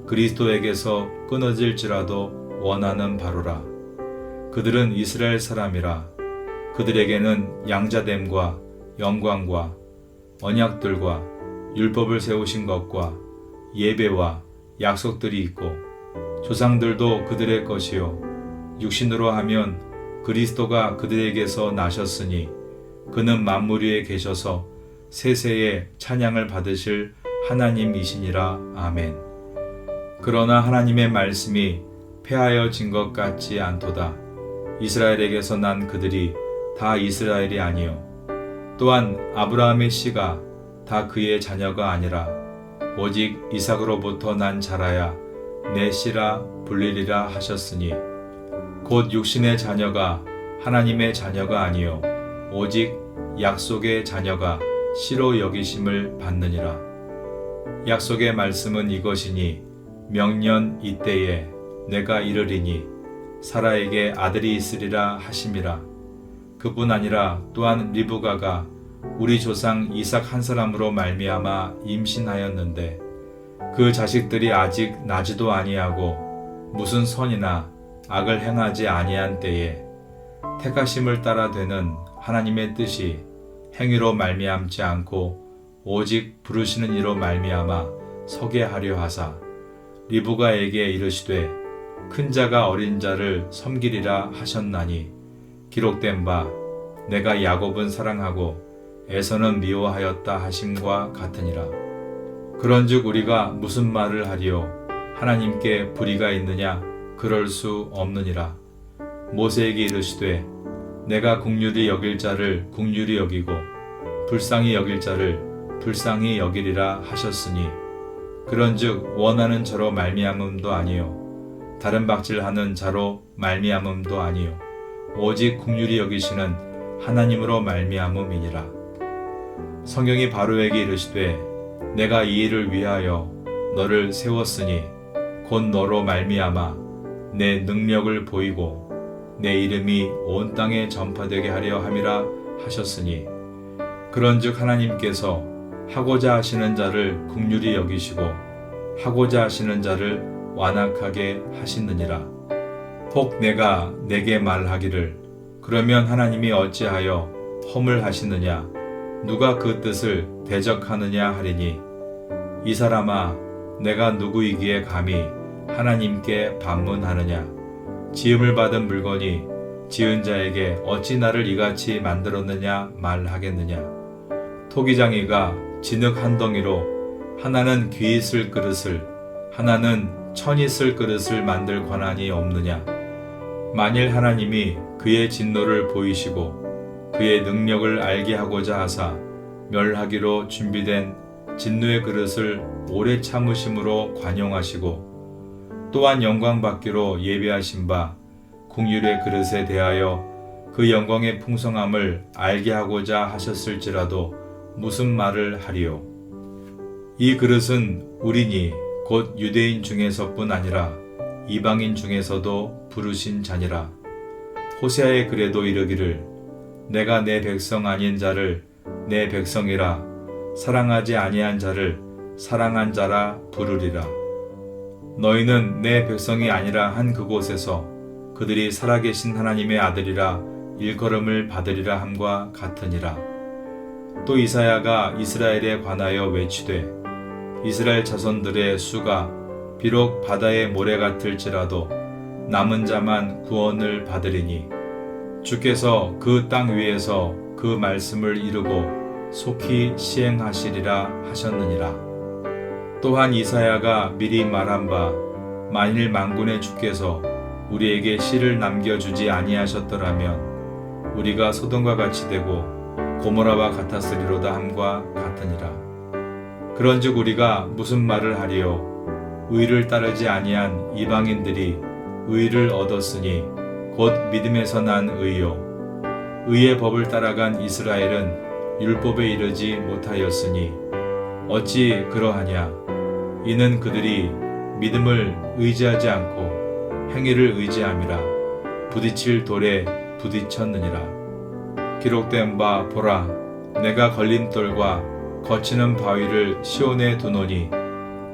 그리스도에게서 끊어질지라도 원하는 바로라. 그들은 이스라엘 사람이라. 그들에게는 양자됨과 영광과 언약들과 율법을 세우신 것과 예배와 약속들이 있고, 조상들도 그들의 것이요 육신으로 하면 그리스도가 그들에게서 나셨으니 그는 만물 위에 계셔서 세세에 찬양을 받으실 하나님이시니라. 아멘. 그러나 하나님의 말씀이 폐하여진 것 같지 않도다. 이스라엘에게서 난 그들이 다 이스라엘이 아니요 또한 아브라함의 씨가 다 그의 자녀가 아니라 오직 이삭으로부터 난 자라야 내 씨라 불리리라 하셨으니, 곧 육신의 자녀가 하나님의 자녀가 아니요 오직 약속의 자녀가 씨로 여기심을 받느니라. 약속의 말씀은 이것이니, 명년 이때에 내가 이르리니 사라에게 아들이 있으리라 하심이라. 그뿐 아니라 또한 리브가가 우리 조상 이삭 한 사람으로 말미암아 임신하였는데, 그 자식들이 아직 나지도 아니하고 무슨 선이나 악을 행하지 아니한 때에 택하심을 따라 되는 하나님의 뜻이 행위로 말미암지 않고 오직 부르시는 이로 말미암아 서게 하려 하사, 리브가에게 이르시되 큰 자가 어린 자를 섬기리라 하셨나니, 기록된 바 내가 야곱은 사랑하고 에서는 미워하였다 하심과 같으니라. 그런즉 우리가 무슨 말을 하리요? 하나님께 불의가 있느냐? 그럴 수 없느니라. 모세에게 이르시되 내가 긍휼히 여길 자를 긍휼히 여기고 불쌍히 여길 자를 불쌍히 여기리라 하셨으니, 그런즉 원하는 자로 말미암음도 아니요 다른 박질하는 자로 말미암음도 아니요 오직 긍휼히 여기시는 하나님으로 말미암음이니라. 성경이 바로에게 이르시되 내가 이 일을 위하여 너를 세웠으니 곧 너로 말미암아 내 능력을 보이고 내 이름이 온 땅에 전파되게 하려 함이라 하셨으니, 그런즉 하나님께서 하고자 하시는 자를 긍휼히 여기시고 하고자 하시는 자를 완악하게 하시느니라. 혹 내가 내게 말하기를 그러면 하나님이 어찌하여 허물 하시느냐? 누가 그 뜻을 대적하느냐 하리니, 이 사람아 내가 누구이기에 감히 하나님께 반문하느냐? 지음을 받은 물건이 지은 자에게 어찌 나를 이같이 만들었느냐 말하겠느냐? 토기장이가 진흙 한 덩이로 하나는 귀 쓸 그릇을 하나는 천이 쓸 그릇을 만들 권한이 없느냐? 만일 하나님이 그의 진노를 보이시고 그의 능력을 알게 하고자 하사 멸하기로 준비된 진노의 그릇을 오래 참으심으로 관용하시고, 또한 영광 받기로 예비하신 바 긍휼의 그릇에 대하여 그 영광의 풍성함을 알게 하고자 하셨을지라도 무슨 말을 하리요? 이 그릇은 우리니 곧 유대인 중에서뿐 아니라 이방인 중에서도 부르신 자니라. 호세아의 글에도 이르기를 내가 내 백성 아닌 자를 내 백성이라, 사랑하지 아니한 자를 사랑한 자라 부르리라. 너희는 내 백성이 아니라 한 그곳에서 그들이 살아계신 하나님의 아들이라 일컬음을 받으리라 함과 같으니라. 또 이사야가 이스라엘에 관하여 외치되 이스라엘 자손들의 수가 비록 바다의 모래 같을지라도 남은 자만 구원을 받으리니 주께서 그 땅 위에서 그 말씀을 이루고 속히 시행하시리라 하셨느니라. 또한 이사야가 미리 말한 바 만일 만군의 주께서 우리에게 씨를 남겨주지 아니하셨더라면 우리가 소돔과 같이 되고 고모라와 같았으리로다 함과 같으니라. 그런즉 우리가 무슨 말을 하리요? 의를 따르지 아니한 이방인들이 의를 얻었으니 곧 믿음에서 난 의요. 의의 법을 따라간 이스라엘은 율법에 이르지 못하였으니 어찌 그러하냐? 이는 그들이 믿음을 의지하지 않고 행위를 의지함이라 부딪힐 돌에 부딪혔느니라. 기록된 바 보라, 내가 걸림돌과 거치는 바위를 시온에 두노니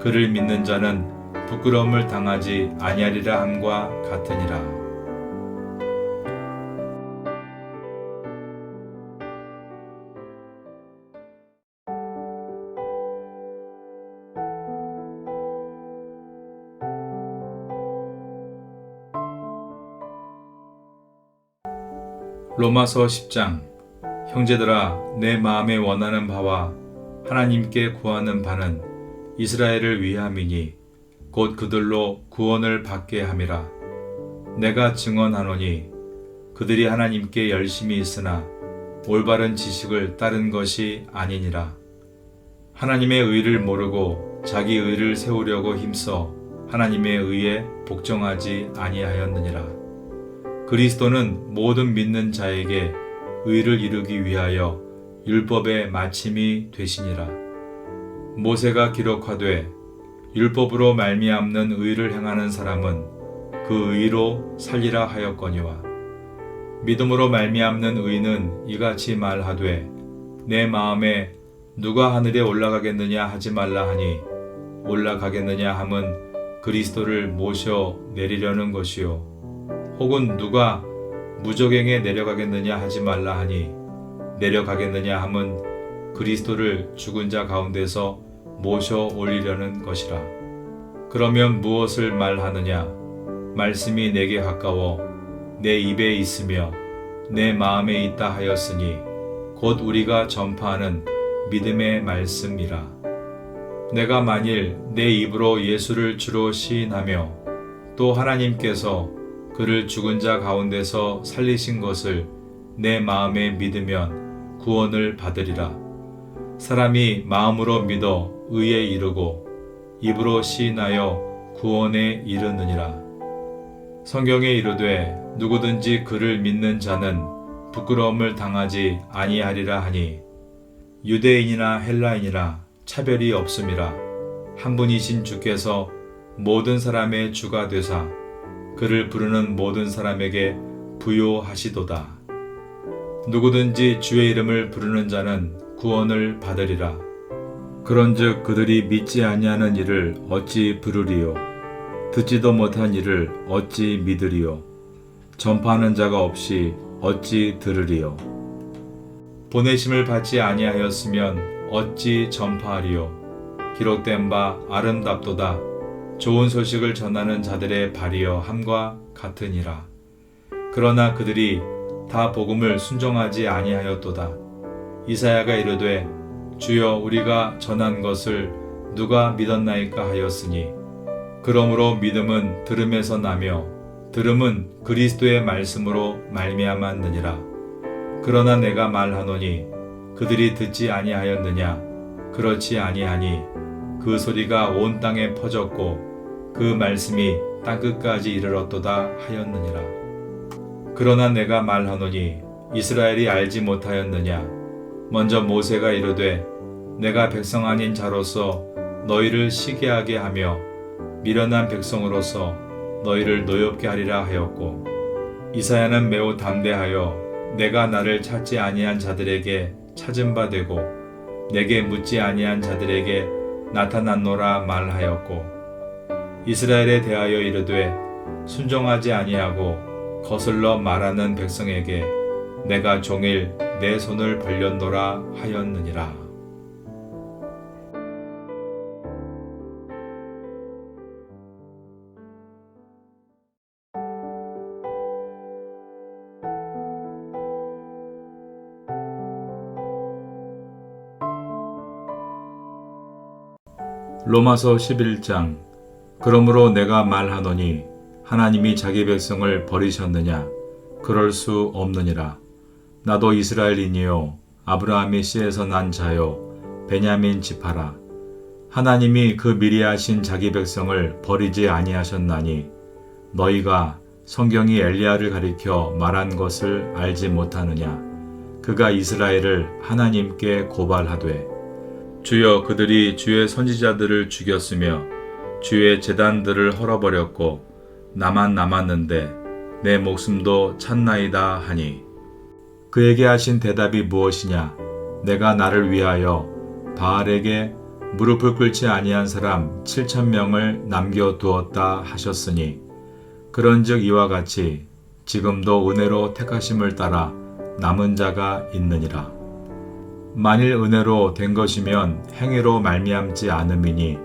그를 믿는 자는 부끄러움을 당하지 아니하리라 함과 같으니라. 로마서 10장. 형제들아, 내 마음에 원하는 바와 하나님께 구하는 바는 이스라엘을 위함이니 곧 그들로 구원을 받게 함이라. 내가 증언하노니 그들이 하나님께 열심히 있으나 올바른 지식을 따른 것이 아니니라. 하나님의 의를 모르고 자기 의를 세우려고 힘써 하나님의 의에 복종하지 아니하였느니라. 그리스도는 모든 믿는 자에게 의를 이루기 위하여 율법의 마침이 되시니라. 모세가 기록하되 율법으로 말미암는 의를 행하는 사람은 그 의로 살리라 하였거니와 믿음으로 말미암는 의는 이같이 말하되 내 마음에 누가 하늘에 올라가겠느냐 하지 말라 하니 올라가겠느냐 함은 그리스도를 모셔 내리려는 것이요 혹은 누가 무저갱에 내려가겠느냐 하지 말라 하니 내려가겠느냐 함은 그리스도를 죽은 자 가운데서 모셔 올리려는 것이라. 그러면 무엇을 말하느냐? 말씀이 내게 가까워 내 입에 있으며 내 마음에 있다 하였으니 곧 우리가 전파하는 믿음의 말씀이라. 내가 만일 내 입으로 예수를 주로 시인하며 또 하나님께서 그를 죽은 자 가운데서 살리신 것을 내 마음에 믿으면 구원을 받으리라. 사람이 마음으로 믿어 의에 이르고 입으로 시인하여 구원에 이르느니라. 성경에 이르되 누구든지 그를 믿는 자는 부끄러움을 당하지 아니하리라 하니 유대인이나 헬라인이나 차별이 없음이라. 한 분이신 주께서 모든 사람의 주가 되사 그를 부르는 모든 사람에게 부요하시도다. 누구든지 주의 이름을 부르는 자는 구원을 받으리라. 그런즉 그들이 믿지 아니하는 이를 어찌 부르리요? 듣지도 못한 이를 어찌 믿으리요? 전파하는 자가 없이 어찌 들으리요? 보내심을 받지 아니하였으면 어찌 전파하리요? 기록된 바 아름답도다. 좋은 소식을 전하는 자들의 발이여 함과 같으니라. 그러나 그들이 다 복음을 순종하지 아니하였도다. 이사야가 이르되 주여 우리가 전한 것을 누가 믿었나이까 하였으니 그러므로 믿음은 들음에서 나며 들음은 그리스도의 말씀으로 말미암았느니라. 그러나 내가 말하노니 그들이 듣지 아니하였느냐? 그렇지 아니하니 그 소리가 온 땅에 퍼졌고 그 말씀이 땅끝까지 이르렀도다 하였느니라. 그러나 내가 말하노니 이스라엘이 알지 못하였느냐? 먼저 모세가 이르되 내가 백성 아닌 자로서 너희를 시기하게 하며 미련한 백성으로서 너희를 노엽게 하리라 하였고 이사야는 매우 담대하여 내가 나를 찾지 아니한 자들에게 찾은 바 되고 내게 묻지 아니한 자들에게 나타났노라 말하였고 이스라엘에 대하여 이르되 순종하지 아니하고 거슬러 말하는 백성에게 내가 종일 내 손을 벌렸노라 하였느니라. 로마서 11장. 그러므로 내가 말하노니 하나님이 자기 백성을 버리셨느냐? 그럴 수 없느니라. 나도 이스라엘인이요 아브라함의 씨에서 난 자요 베냐민 지파라. 하나님이 그 미리 하신 자기 백성을 버리지 아니하셨나니 너희가 성경이 엘리야를 가리켜 말한 것을 알지 못하느냐? 그가 이스라엘을 하나님께 고발하되 주여 그들이 주의 선지자들을 죽였으며 주의 제단들을 헐어버렸고 나만 남았는데 내 목숨도 찼나이다 하니 그에게 하신 대답이 무엇이냐? 내가 나를 위하여 바알에게 무릎을 꿇지 아니한 사람 7,000명을 남겨두었다 하셨으니 그런즉 이와 같이 지금도 은혜로 택하심을 따라 남은 자가 있느니라. 만일 은혜로 된 것이면 행위로 말미암지 않음이니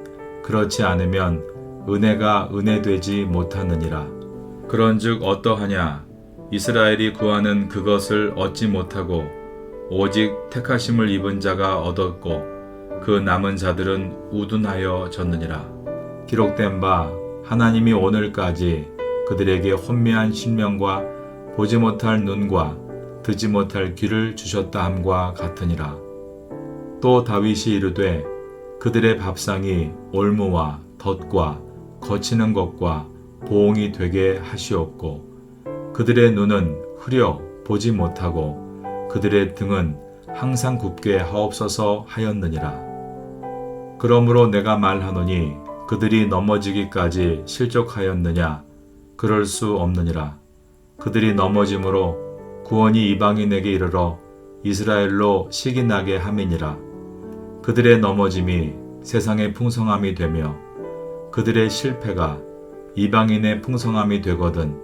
그렇지 않으면 은혜가 은혜되지 못하느니라. 그런즉 어떠하냐? 이스라엘이 구하는 그것을 얻지 못하고 오직 택하심을 입은 자가 얻었고 그 남은 자들은 우둔하여졌느니라. 기록된 바 하나님이 오늘까지 그들에게 혼미한 심령과 보지 못할 눈과 듣지 못할 귀를 주셨다 함과 같으니라. 또 다윗이 이르되 그들의 밥상이 올무와 덫과 거치는 것과 보응이 되게 하시옵고 그들의 눈은 흐려 보지 못하고 그들의 등은 항상 굽게 하옵소서 하였느니라. 그러므로 내가 말하노니 그들이 넘어지기까지 실족하였느냐? 그럴 수 없느니라. 그들이 넘어짐으로 구원이 이방인에게 이르러 이스라엘로 시기 나게 함이니라. 그들의 넘어짐이 세상의 풍성함이 되며 그들의 실패가 이방인의 풍성함이 되거든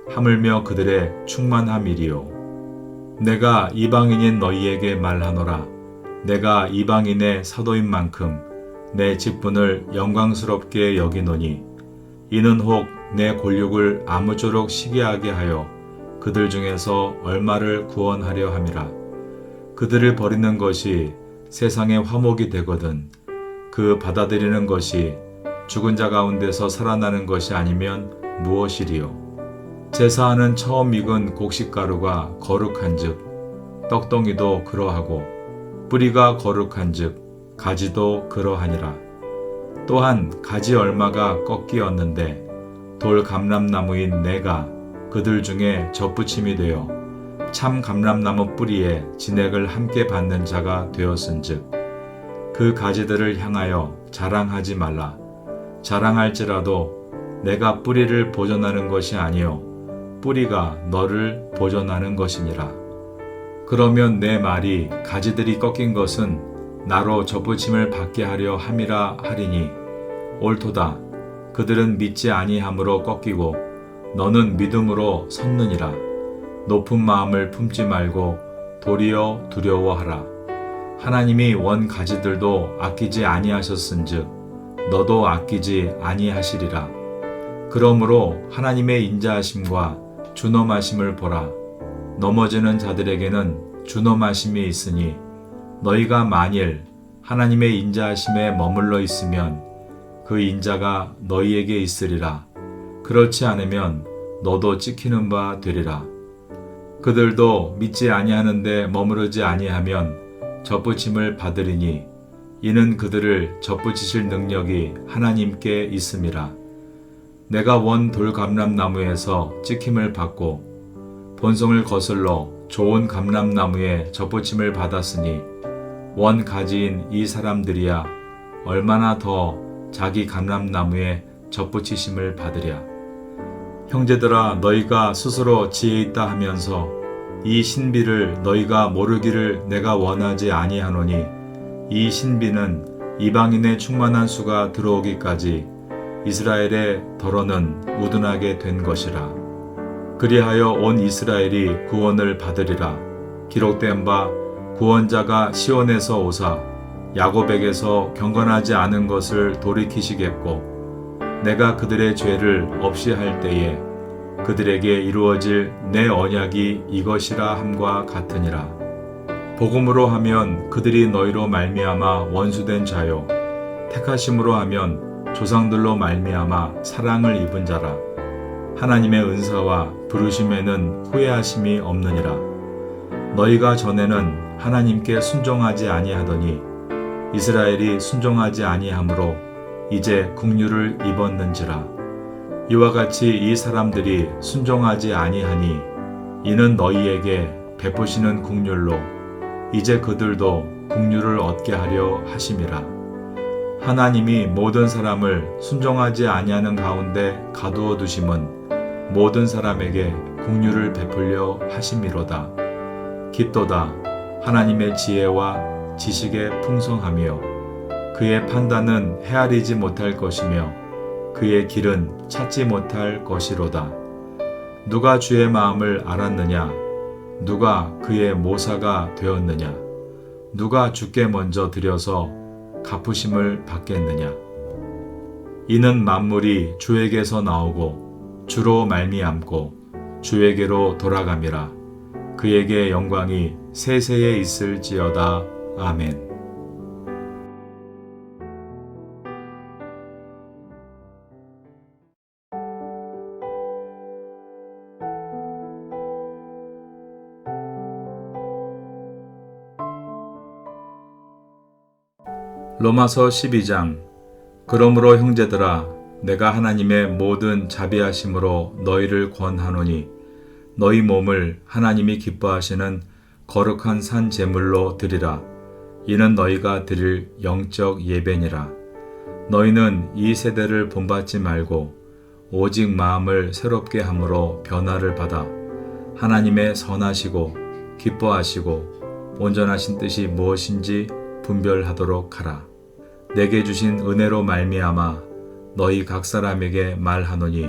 하물며 그들의 충만함이리요. 내가 이방인인 너희에게 말하노라. 내가 이방인의 사도인 만큼 내 직분을 영광스럽게 여기노니 이는 혹 내 골육을 아무쪼록 시기하게 하여 그들 중에서 얼마를 구원하려 함이라. 그들을 버리는 것이 세상의 화목이 되거든 그 받아들이는 것이 죽은 자 가운데서 살아나는 것이 아니면 무엇이리요. 제사하는 처음 익은 곡식가루가 거룩한즉 떡덩이도 그러하고 뿌리가 거룩한즉 가지도 그러하니라. 또한 가지 얼마가 꺾이었는데 돌 감람나무인 내가 그들 중에 젖붙임이 되어 참 감람나무 뿌리에 진액을 함께 받는 자가 되었은즉 그 가지들을 향하여 자랑하지 말라. 자랑할지라도 내가 뿌리를 보존하는 것이 아니요 뿌리가 너를 보존하는 것이니라. 그러면 내 말이 가지들이 꺾인 것은 나로 젖붙임을 받게 하려 함이라 하리니 옳도다. 그들은 믿지 아니함으로 꺾이고 너는 믿음으로 섰느니라. 높은 마음을 품지 말고 도리어 두려워하라. 하나님이 원 가지들도 아끼지 아니하셨은즉 너도 아끼지 아니하시리라. 그러므로 하나님의 인자하심과 준엄하심을 보라. 넘어지는 자들에게는 준엄하심이 있으니 너희가 만일 하나님의 인자하심에 머물러 있으면 그 인자가 너희에게 있으리라. 그렇지 않으면 너도 찍히는 바 되리라. 그들도 믿지 아니하는데 머무르지 아니하면 젖붙임을 받으리니 이는 그들을 젖붙이실 능력이 하나님께 있음이라. 내가 원 돌감람나무에서 찍힘을 받고 본성을 거슬러 좋은 감람나무에 젖붙임을 받았으니 원 가지인 이 사람들이야 얼마나 더 자기 감람나무에 젖붙이심을 받으랴. 형제들아 너희가 스스로 지혜 있다 하면서 이 신비를 너희가 모르기를 내가 원하지 아니하노니 이 신비는 이방인의 충만한 수가 들어오기까지 이스라엘의 덜어는 우둔하게 된 것이라. 그리하여 온 이스라엘이 구원을 받으리라. 기록된 바 구원자가 시온에서 오사 야곱에게서 경건하지 않은 것을 돌이키시겠고 내가 그들의 죄를 없이 할 때에 그들에게 이루어질 내 언약이 이것이라 함과 같으니라. 복음으로 하면 그들이 너희로 말미암아 원수된 자요 택하심으로 하면 조상들로 말미암아 사랑을 입은 자라. 하나님의 은사와 부르심에는 후회하심이 없느니라. 너희가 전에는 하나님께 순종하지 아니하더니 이스라엘이 순종하지 아니하므로 이제 국류를 입었는지라. 이와 같이 이 사람들이 순종하지 아니하니 이는 너희에게 베푸시는 국률로 이제 그들도 국류를 얻게 하려 하심이라. 하나님이 모든 사람을 순종하지 아니하는 가운데 가두어 두심은 모든 사람에게 국류를 베풀려 하심이로다. 깊도다. 하나님의 지혜와 지식의 풍성하며 그의 판단은 헤아리지 못할 것이며 그의 길은 찾지 못할 것이로다. 누가 주의 마음을 알았느냐? 누가 그의 모사가 되었느냐? 누가 주께 먼저 드려서 갚으심을 받겠느냐? 이는 만물이 주에게서 나오고 주로 말미암고 주에게로 돌아감이라. 그에게 영광이 세세에 있을지어다. 아멘. 로마서 12장. 그러므로 형제들아 내가 하나님의 모든 자비하심으로 너희를 권하노니 너희 몸을 하나님이 기뻐하시는 거룩한 산 제물로 드리라. 이는 너희가 드릴 영적 예배니라. 너희는 이 세대를 본받지 말고 오직 마음을 새롭게 함으로 변화를 받아 하나님의 선하시고 기뻐하시고 온전하신 뜻이 무엇인지 분별하도록 하라. 내게 주신 은혜로 말미암아 너희 각 사람에게 말하노니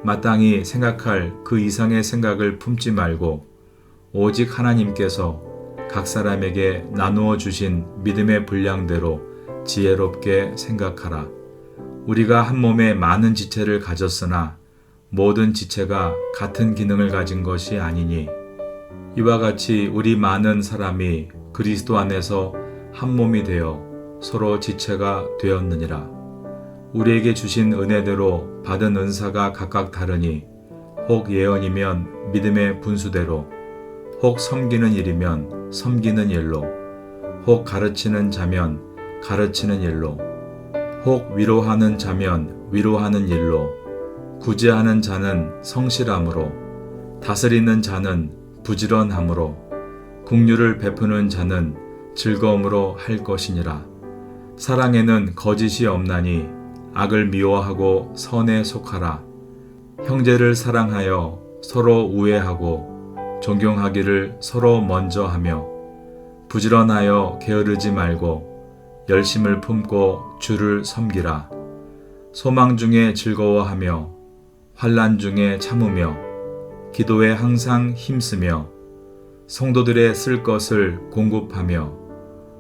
마땅히 생각할 그 이상의 생각을 품지 말고 오직 하나님께서 각 사람에게 나누어 주신 믿음의 분량대로 지혜롭게 생각하라. 우리가 한 몸에 많은 지체를 가졌으나 모든 지체가 같은 기능을 가진 것이 아니니 이와 같이 우리 많은 사람이 그리스도 안에서 한 몸이 되어 서로 지체가 되었느니라. 우리에게 주신 은혜대로 받은 은사가 각각 다르니 혹 예언이면 믿음의 분수대로, 혹 섬기는 일이면 섬기는 일로, 혹 가르치는 자면 가르치는 일로, 혹 위로하는 자면 위로하는 일로, 구제하는 자는 성실함으로, 다스리는 자는 부지런함으로, 국류를 베푸는 자는 즐거움으로 할 것이니라. 사랑에는 거짓이 없나니 악을 미워하고 선에 속하라. 형제를 사랑하여 서로 우애하고 존경하기를 서로 먼저 하며 부지런하여 게으르지 말고 열심을 품고 주를 섬기라. 소망 중에 즐거워하며 환난 중에 참으며 기도에 항상 힘쓰며 성도들의 쓸 것을 공급하며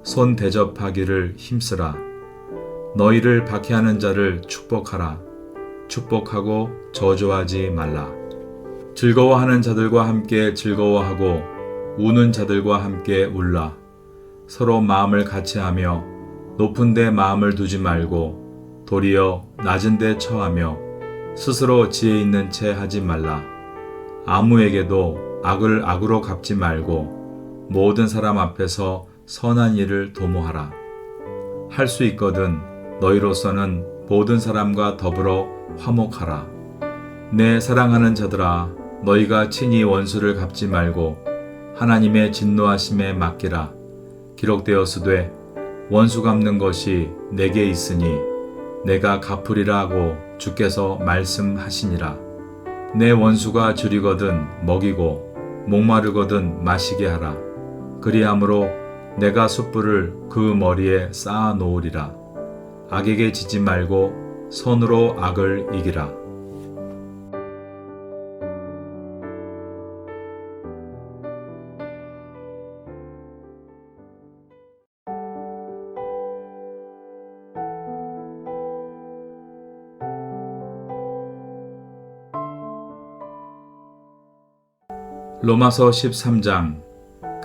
손 대접하기를 힘쓰라. 너희를 박해하는 자를 축복하라. 축복하고 저주하지 말라. 즐거워하는 자들과 함께 즐거워하고 우는 자들과 함께 울라. 서로 마음을 같이하며 높은 데 마음을 두지 말고 도리어 낮은 데 처하며 스스로 지혜 있는 채 하지 말라. 아무에게도 악을 악으로 갚지 말고 모든 사람 앞에서 선한 일을 도모하라. 할 수 있거든 너희로서는 모든 사람과 더불어 화목하라. 내 사랑하는 자들아 너희가 친히 원수를 갚지 말고 하나님의 진노하심에 맡기라. 기록되었으되 원수 갚는 것이 내게 있으니 내가 갚으리라 하고 주께서 말씀하시니라. 내 원수가 줄이거든 먹이고 목마르거든 마시게 하라. 그리함으로 내가 숯불을 그 머리에 쌓아 놓으리라. 악에게 지지 말고 선으로 악을 이기라. 로마서 13장.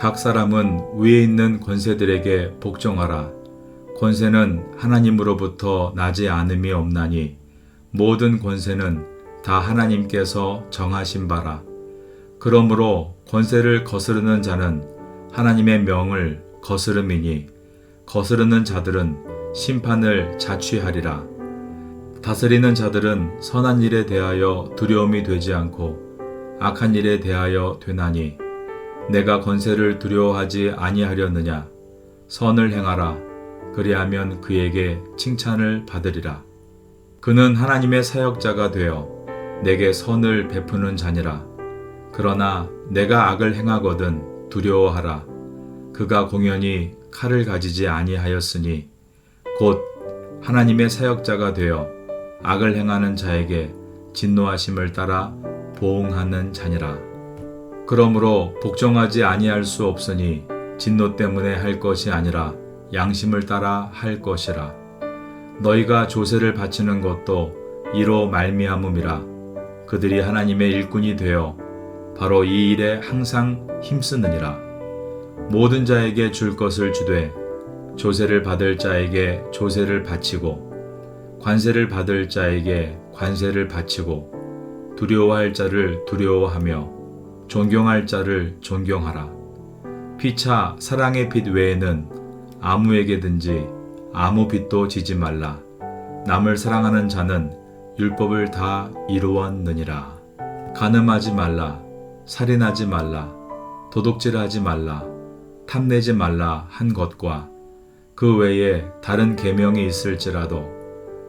각 사람은 위에 있는 권세들에게 복종하라. 권세는 하나님으로부터 나지 않음이 없나니 모든 권세는 다 하나님께서 정하신 바라. 그러므로 권세를 거스르는 자는 하나님의 명을 거스름이니 거스르는 자들은 심판을 자취하리라. 다스리는 자들은 선한 일에 대하여 두려움이 되지 않고 악한 일에 대하여 되나니 내가 권세를 두려워하지 아니하려느냐. 선을 행하라. 그리하면 그에게 칭찬을 받으리라. 그는 하나님의 사역자가 되어 내게 선을 베푸는 자니라. 그러나 내가 악을 행하거든 두려워하라. 그가 공연히 칼을 가지지 아니하였으니 곧 하나님의 사역자가 되어 악을 행하는 자에게 진노하심을 따라 보응하는 자니라. 그러므로 복종하지 아니할 수 없으니 진노 때문에 할 것이 아니라 양심을 따라 할 것이라. 너희가 조세를 바치는 것도 이로 말미암음이라. 그들이 하나님의 일꾼이 되어 바로 이 일에 항상 힘쓰느니라. 모든 자에게 줄 것을 주되 조세를 받을 자에게 조세를 바치고 관세를 받을 자에게 관세를 바치고 두려워할 자를 두려워하며 존경할 자를 존경하라. 피차 사랑의 빛 외에는 아무에게든지 아무 빚도 지지 말라. 남을 사랑하는 자는 율법을 다 이루었느니라. 간음하지 말라. 살인하지 말라. 도둑질하지 말라. 탐내지 말라 한 것과 그 외에 다른 계명이 있을지라도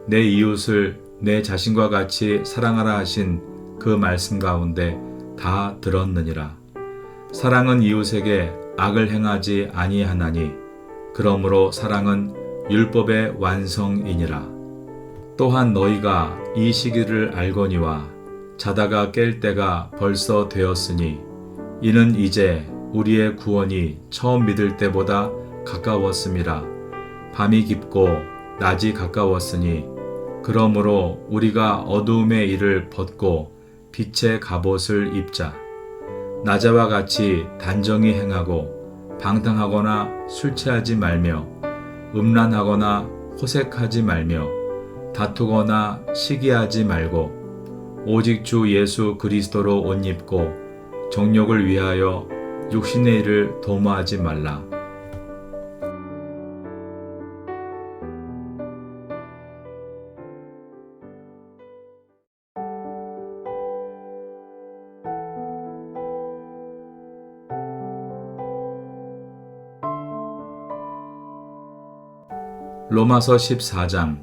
내 이웃을 내 자신과 같이 사랑하라 하신 그 말씀 가운데 다 들었느니라. 사랑은 이웃에게 악을 행하지 아니하나니 그러므로 사랑은 율법의 완성이니라. 또한 너희가 이 시기를 알거니와 자다가 깰 때가 벌써 되었으니 이는 이제 우리의 구원이 처음 믿을 때보다 가까웠음이라. 밤이 깊고 낮이 가까웠으니 그러므로 우리가 어두움의 일을 벗고 빛의 갑옷을 입자. 낮에와 같이 단정히 행하고 방탕하거나 술 취하지 말며 음란하거나 호색하지 말며 다투거나 시기하지 말고 오직 주 예수 그리스도로 옷 입고 정욕을 위하여 육신의 일을 도모하지 말라. 로마서 14장.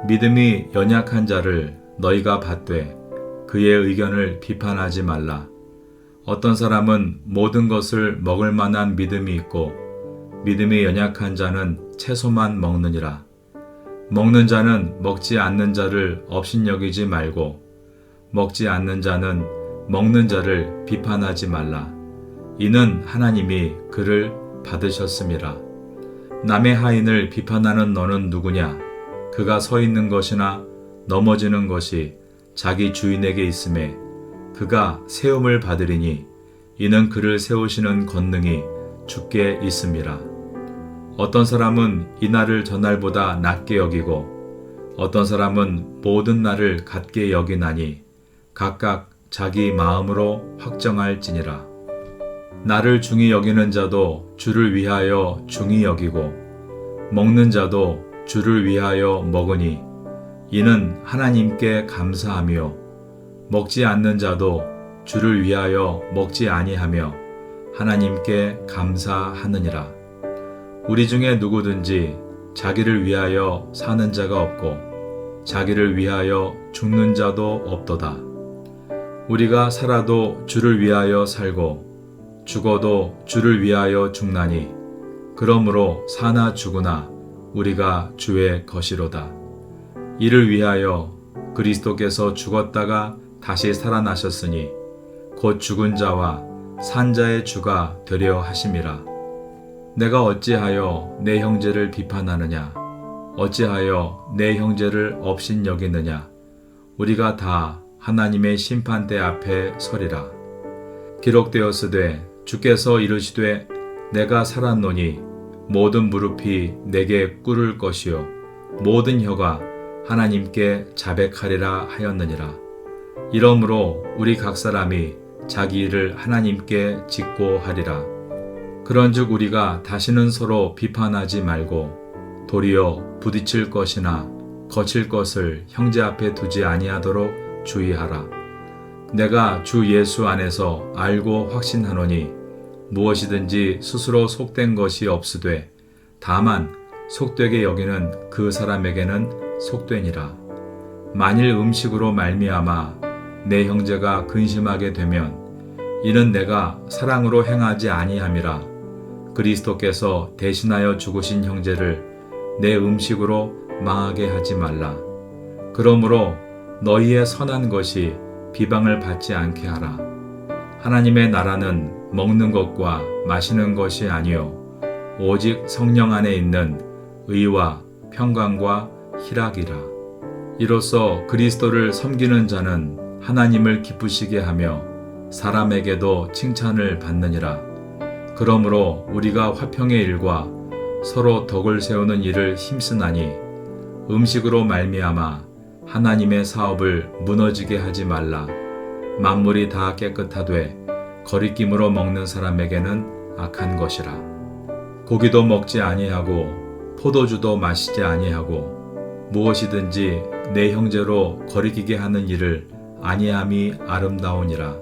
믿음이 연약한 자를 너희가 받되 그의 의견을 비판하지 말라. 어떤 사람은 모든 것을 먹을 만한 믿음이 있고 믿음이 연약한 자는 채소만 먹느니라. 먹는 자는 먹지 않는 자를 업신여기지 말고 먹지 않는 자는 먹는 자를 비판하지 말라. 이는 하나님이 그를 받으셨음이라. 남의 하인을 비판하는 너는 누구냐? 그가 서 있는 것이나 넘어지는 것이 자기 주인에게 있음에 그가 세움을 받으리니 이는 그를 세우시는 권능이 주께 있음이라. 어떤 사람은 이 날을 저날보다 낮게 여기고 어떤 사람은 모든 날을 같게 여기나니 각각 자기 마음으로 확정할지니라. 나를 중히 여기는 자도 주를 위하여 중히 여기고 먹는 자도 주를 위하여 먹으니 이는 하나님께 감사하며 먹지 않는 자도 주를 위하여 먹지 아니하며 하나님께 감사하느니라. 우리 중에 누구든지 자기를 위하여 사는 자가 없고 자기를 위하여 죽는 자도 없도다. 우리가 살아도 주를 위하여 살고 죽어도 주를 위하여 죽나니 그러므로 사나 죽으나 우리가 주의 것이로다. 이를 위하여 그리스도께서 죽었다가 다시 살아나셨으니 곧 죽은 자와 산 자의 주가 되려 하심이라. 내가 어찌하여 내 형제를 비판하느냐? 어찌하여 내 형제를 업신여기느냐? 우리가 다 하나님의 심판대 앞에 서리라. 기록되었으되 주께서 이르시되 내가 살았노니 모든 무릎이 내게 꿇을 것이요 모든 혀가 하나님께 자백하리라 하였느니라. 이러므로 우리 각 사람이 자기 일을 하나님께 짓고 하리라. 그런즉 우리가 다시는 서로 비판하지 말고 도리어 부딪힐 것이나 거칠 것을 형제 앞에 두지 아니하도록 주의하라. 내가 주 예수 안에서 알고 확신하노니 무엇이든지 스스로 속된 것이 없으되 다만 속되게 여기는 그 사람에게는 속되니라. 만일 음식으로 말미암아 내 형제가 근심하게 되면 이는 내가 사랑으로 행하지 아니함이라. 그리스도께서 대신하여 죽으신 형제를 내 음식으로 망하게 하지 말라. 그러므로 너희의 선한 것이 비방을 받지 않게 하라. 하나님의 나라는 먹는 것과 마시는 것이 아니요 오직 성령 안에 있는 의와 평강과 희락이라. 이로써 그리스도를 섬기는 자는 하나님을 기쁘시게 하며 사람에게도 칭찬을 받느니라. 그러므로 우리가 화평의 일과 서로 덕을 세우는 일을 힘쓰나니 음식으로 말미암아 하나님의 사업을 무너지게 하지 말라. 만물이 다 깨끗하되 거리낌으로 먹는 사람에게는 악한 것이라. 고기도 먹지 아니하고 포도주도 마시지 아니하고 무엇이든지 내 형제로 거리끼게 하는 일을 아니함이 아름다우니라.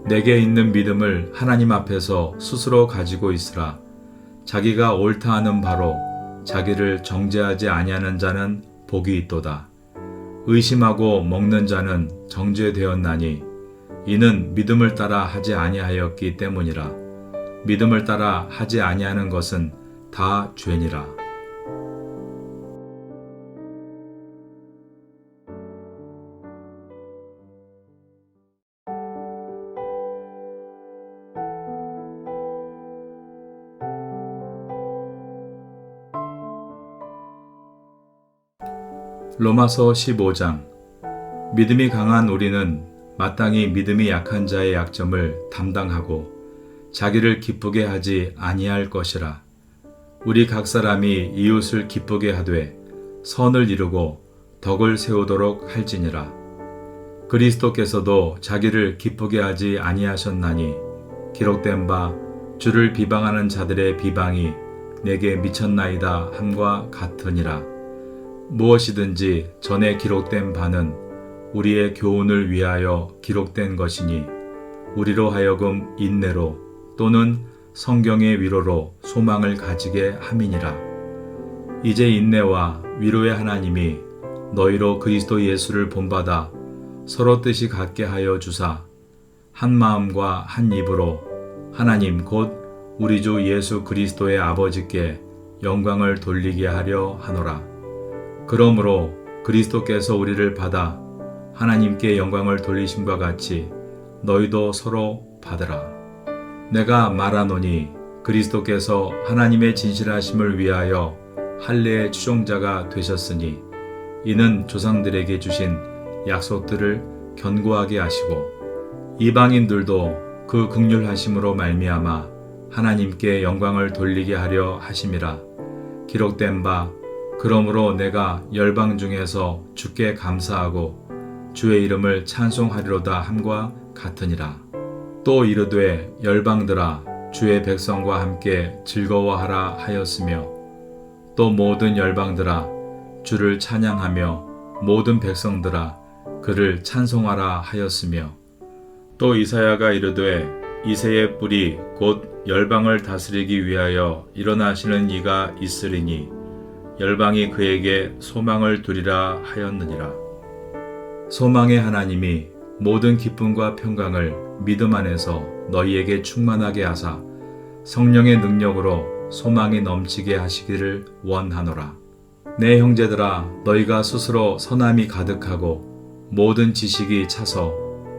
내게 있는 믿음을 하나님 앞에서 스스로 가지고 있으라. 자기가 옳다 하는 바로 자기를 정죄하지 아니하는 자는 복이 있도다. 의심하고 먹는 자는 정죄되었나니 이는 믿음을 따라 하지 아니하였기 때문이라. 믿음을 따라 하지 아니하는 것은 다 죄니라. 로마서 15장. 믿음이 강한 우리는 마땅히 믿음이 약한 자의 약점을 담당하고 자기를 기쁘게 하지 아니할 것이라. 우리 각 사람이 이웃을 기쁘게 하되 선을 이루고 덕을 세우도록 할지니라. 그리스도께서도 자기를 기쁘게 하지 아니하셨나니 기록된 바 주를 비방하는 자들의 비방이 내게 미쳤나이다 함과 같으니라. 무엇이든지 전에 기록된 바는 우리의 교훈을 위하여 기록된 것이니 우리로 하여금 인내로 또는 성경의 위로로 소망을 가지게 함이니라. 이제 인내와 위로의 하나님이 너희로 그리스도 예수를 본받아 서로 뜻이 같게 하여 주사 한 마음과 한 입으로 하나님 곧 우리 주 예수 그리스도의 아버지께 영광을 돌리게 하려 하노라. 그러므로 그리스도께서 우리를 받아 하나님께 영광을 돌리심과 같이 너희도 서로 받으라. 내가 말하노니 그리스도께서 하나님의 진실하심을 위하여 할례의 추종자가 되셨으니 이는 조상들에게 주신 약속들을 견고하게 하시고 이방인들도 그 긍휼하심으로 말미암아 하나님께 영광을 돌리게 하려 하심이라. 기록된 바 그러므로 내가 열방 중에서 주께 감사하고 주의 이름을 찬송하리로다 함과 같으니라. 또 이르되 열방들아 주의 백성과 함께 즐거워하라 하였으며 또 모든 열방들아 주를 찬양하며 모든 백성들아 그를 찬송하라 하였으며 또 이사야가 이르되 이새의 뿌리 곧 열방을 다스리기 위하여 일어나시는 이가 있으리니 열방이 그에게 소망을 두리라 하였느니라. 소망의 하나님이 모든 기쁨과 평강을 믿음 안에서 너희에게 충만하게 하사 성령의 능력으로 소망이 넘치게 하시기를 원하노라. 내 형제들아 너희가 스스로 선함이 가득하고 모든 지식이 차서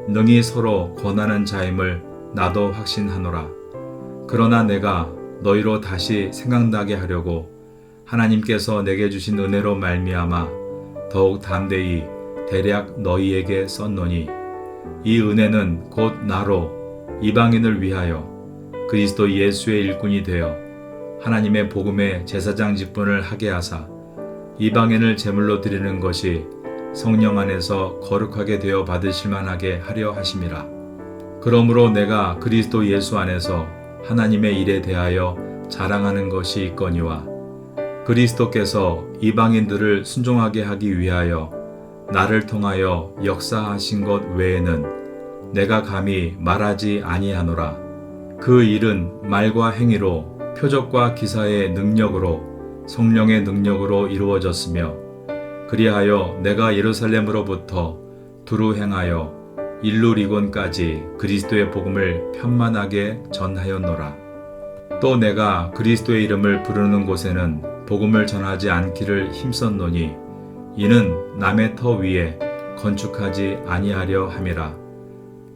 능히 서로 권하는 자임을 나도 확신하노라. 그러나 내가 너희로 다시 생각나게 하려고 하나님께서 내게 주신 은혜로 말미암아 더욱 담대히 대략 너희에게 썼노니 이 은혜는 곧 나로 이방인을 위하여 그리스도 예수의 일꾼이 되어 하나님의 복음의 제사장 직분을 하게 하사 이방인을 제물로 드리는 것이 성령 안에서 거룩하게 되어 받으실 만하게 하려 하심이라. 그러므로 내가 그리스도 예수 안에서 하나님의 일에 대하여 자랑하는 것이 있거니와 그리스도께서 이방인들을 순종하게 하기 위하여 나를 통하여 역사하신 것 외에는 내가 감히 말하지 아니하노라. 그 일은 말과 행위로 표적과 기사의 능력으로 성령의 능력으로 이루어졌으며 그리하여 내가 예루살렘으로부터 두루 행하여 일루리곤까지 그리스도의 복음을 편만하게 전하였노라. 또 내가 그리스도의 이름을 부르는 곳에는 복음을 전하지 않기를 힘썼노니 이는 남의 터 위에 건축하지 아니하려 함이라.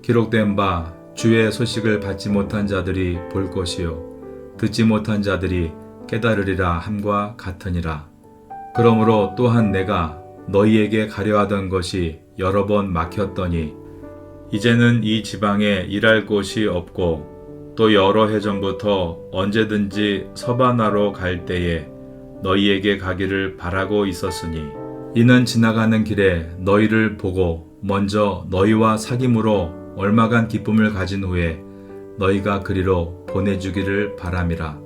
기록된 바 주의 소식을 받지 못한 자들이 볼 것이요 듣지 못한 자들이 깨달으리라 함과 같으니라. 그러므로 또한 내가 너희에게 가려 하던 것이 여러 번 막혔더니 이제는 이 지방에 일할 곳이 없고 또 여러 해 전부터 언제든지 서바나로 갈 때에 너희에게 가기를 바라고 있었으니 이는 지나가는 길에 너희를 보고 먼저 너희와 사귐으로 얼마간 기쁨을 가진 후에 너희가 그리로 보내주기를 바람이라.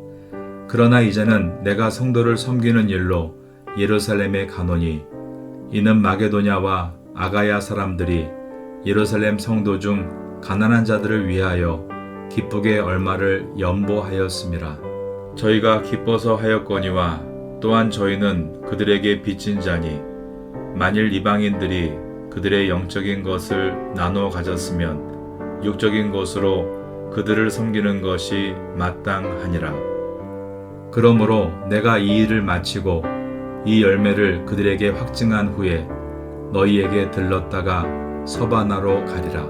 그러나 이제는 내가 성도를 섬기는 일로 예루살렘에 가노니 이는 마게도냐와 아가야 사람들이 예루살렘 성도 중 가난한 자들을 위하여 기쁘게 얼마를 연보하였음이라. 저희가 기뻐서 하였거니와 또한 저희는 그들에게 빚진 자니 만일 이방인들이 그들의 영적인 것을 나눠 가졌으면 육적인 것으로 그들을 섬기는 것이 마땅하니라. 그러므로 내가 이 일을 마치고 이 열매를 그들에게 확증한 후에 너희에게 들렀다가 서바나로 가리라.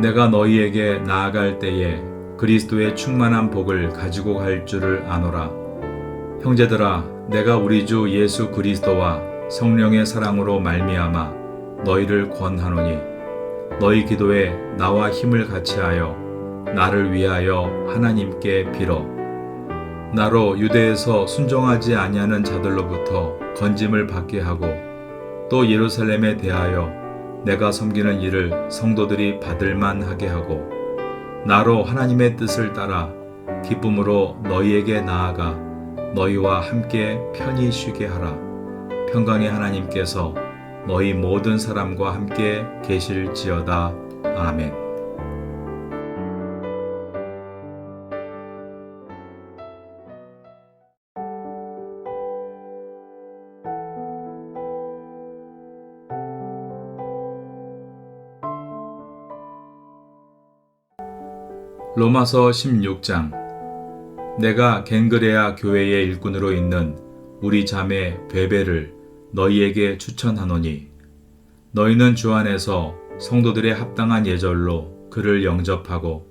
내가 너희에게 나아갈 때에 그리스도의 충만한 복을 가지고 갈 줄을 아노라. 형제들아, 내가 우리 주 예수 그리스도와 성령의 사랑으로 말미암아 너희를 권하노니 너희 기도에 나와 힘을 같이하여 나를 위하여 하나님께 빌어 나로 유대에서 순종하지 아니하는 자들로부터 건짐을 받게 하고 또 예루살렘에 대하여 내가 섬기는 일을 성도들이 받을 만하게 하고 나로 하나님의 뜻을 따라 기쁨으로 너희에게 나아가 너희와 함께 편히 쉬게 하라. 평강의 하나님께서 너희 모든 사람과 함께 계실지어다. 아멘. 로마서 16장. 내가 겐그레아 교회의 일꾼으로 있는 우리 자매 베베를 너희에게 추천하노니 너희는 주 안에서 성도들의 합당한 예절로 그를 영접하고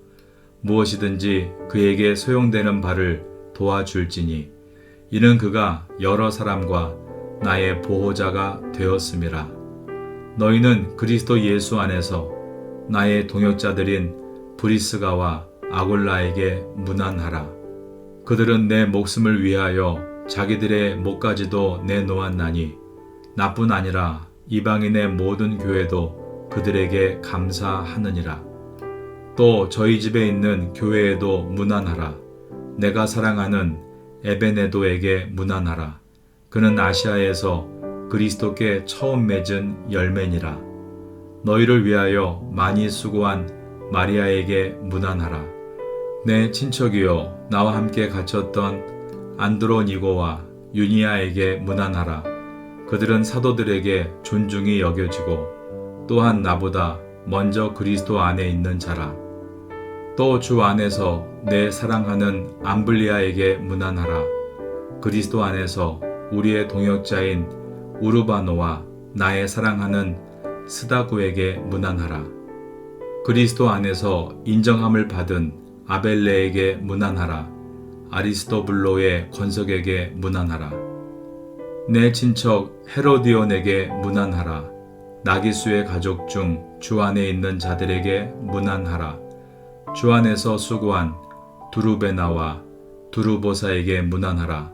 무엇이든지 그에게 소용되는 바를 도와줄지니 이는 그가 여러 사람과 나의 보호자가 되었음이라. 너희는 그리스도 예수 안에서 나의 동역자들인 브리스가와 아굴라에게 문안하라. 그들은 내 목숨을 위하여 자기들의 목까지도 내놓았나니 나뿐 아니라 이방인의 모든 교회도 그들에게 감사하느니라. 또 저희 집에 있는 교회에도 문안하라. 내가 사랑하는 에베네도에게 문안하라. 그는 아시아에서 그리스도께 처음 맺은 열매니라. 너희를 위하여 많이 수고한 마리아에게 문안하라. 내 친척이요 나와 함께 갇혔던 안드로니고와 유니아에게 문안하라. 그들은 사도들에게 존중이 여겨지고 또한 나보다 먼저 그리스도 안에 있는 자라. 또 주 안에서 내 사랑하는 암블리아에게 문안하라. 그리스도 안에서 우리의 동역자인 우르바노와 나의 사랑하는 스다구에게 문안하라. 그리스도 안에서 인정함을 받은 아벨레에게 문안하라. 아리스토블로의 권석에게 문안하라. 내 친척 헤로디온에게 문안하라. 나기수의 가족 중 주 안에 있는 자들에게 문안하라. 주 안에서 수고한 두루베나와 두루보사에게 문안하라.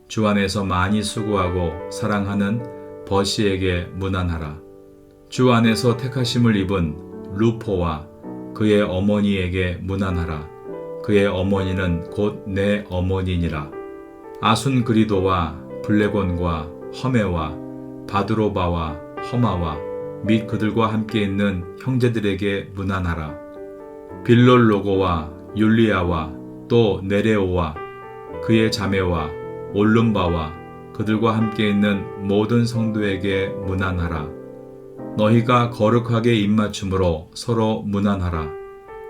주 안에서 많이 수고하고 사랑하는 버시에게 문안하라. 주 안에서 택하심을 입은 루포와 그의 어머니에게 문안하라. 그의 어머니는 곧 내 어머니니라. 아순그리도와 블레곤과 허메와 바드로바와 허마와 및 그들과 함께 있는 형제들에게 문안하라. 빌롤로고와 율리아와 또 네레오와 그의 자매와 올lum바와 그들과 함께 있는 모든 성도에게 문안하라. 너희가 거룩하게 입맞춤으로 서로 문안하라.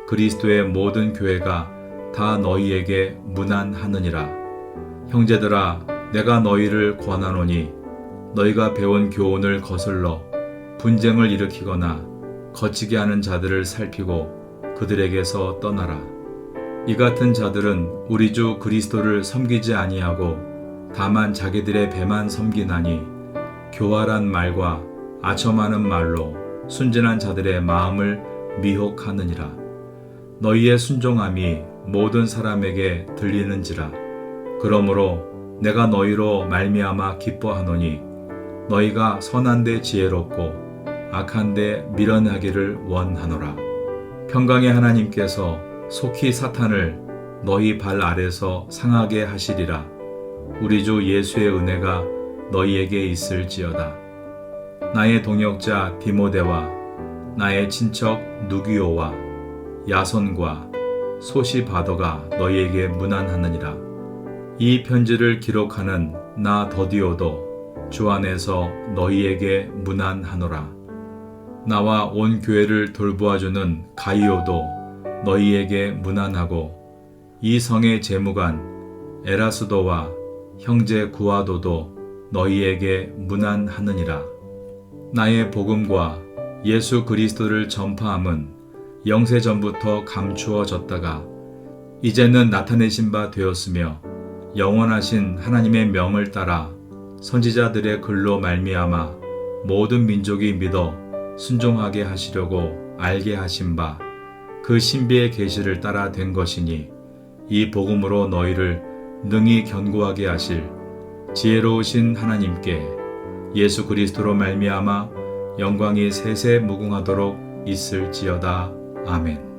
그리스도의 모든 교회가 다 너희에게 문안하느니라. 형제들아, 내가 너희를 권하노니 너희가 배운 교훈을 거슬러 분쟁을 일으키거나 거치게 하는 자들을 살피고 그들에게서 떠나라. 이 같은 자들은 우리 주 그리스도를 섬기지 아니하고 다만 자기들의 배만 섬기나니 교활한 말과 아첨하는 말로 순진한 자들의 마음을 미혹하느니라. 너희의 순종함이 모든 사람에게 들리는지라. 그러므로 내가 너희로 말미암아 기뻐하노니 너희가 선한데 지혜롭고 악한데 미련하기를 원하노라. 평강의 하나님께서 속히 사탄을 너희 발 아래서 상하게 하시리라. 우리 주 예수의 은혜가 너희에게 있을지어다. 나의 동역자 디모데와 나의 친척 누기오와 야손과 소시바더가 너희에게 문안하느니라. 이 편지를 기록하는 나 더디오도 주 안에서 너희에게 문안하노라. 나와 온 교회를 돌보아주는 가이오도 너희에게 문안하고 이 성의 재무관 에라스도와 형제 구아도도 너희에게 문안하느니라. 나의 복음과 예수 그리스도를 전파함은 영세전부터 감추어졌다가 이제는 나타내신 바 되었으며 영원하신 하나님의 명을 따라 선지자들의 글로 말미암아 모든 민족이 믿어 순종하게 하시려고 알게 하신 바 그 신비의 계시를 따라 된 것이니 이 복음으로 너희를 능히 견고하게 하실 지혜로우신 하나님께 예수 그리스도로 말미암아 영광이 세세 무궁하도록 있을지어다. 아멘.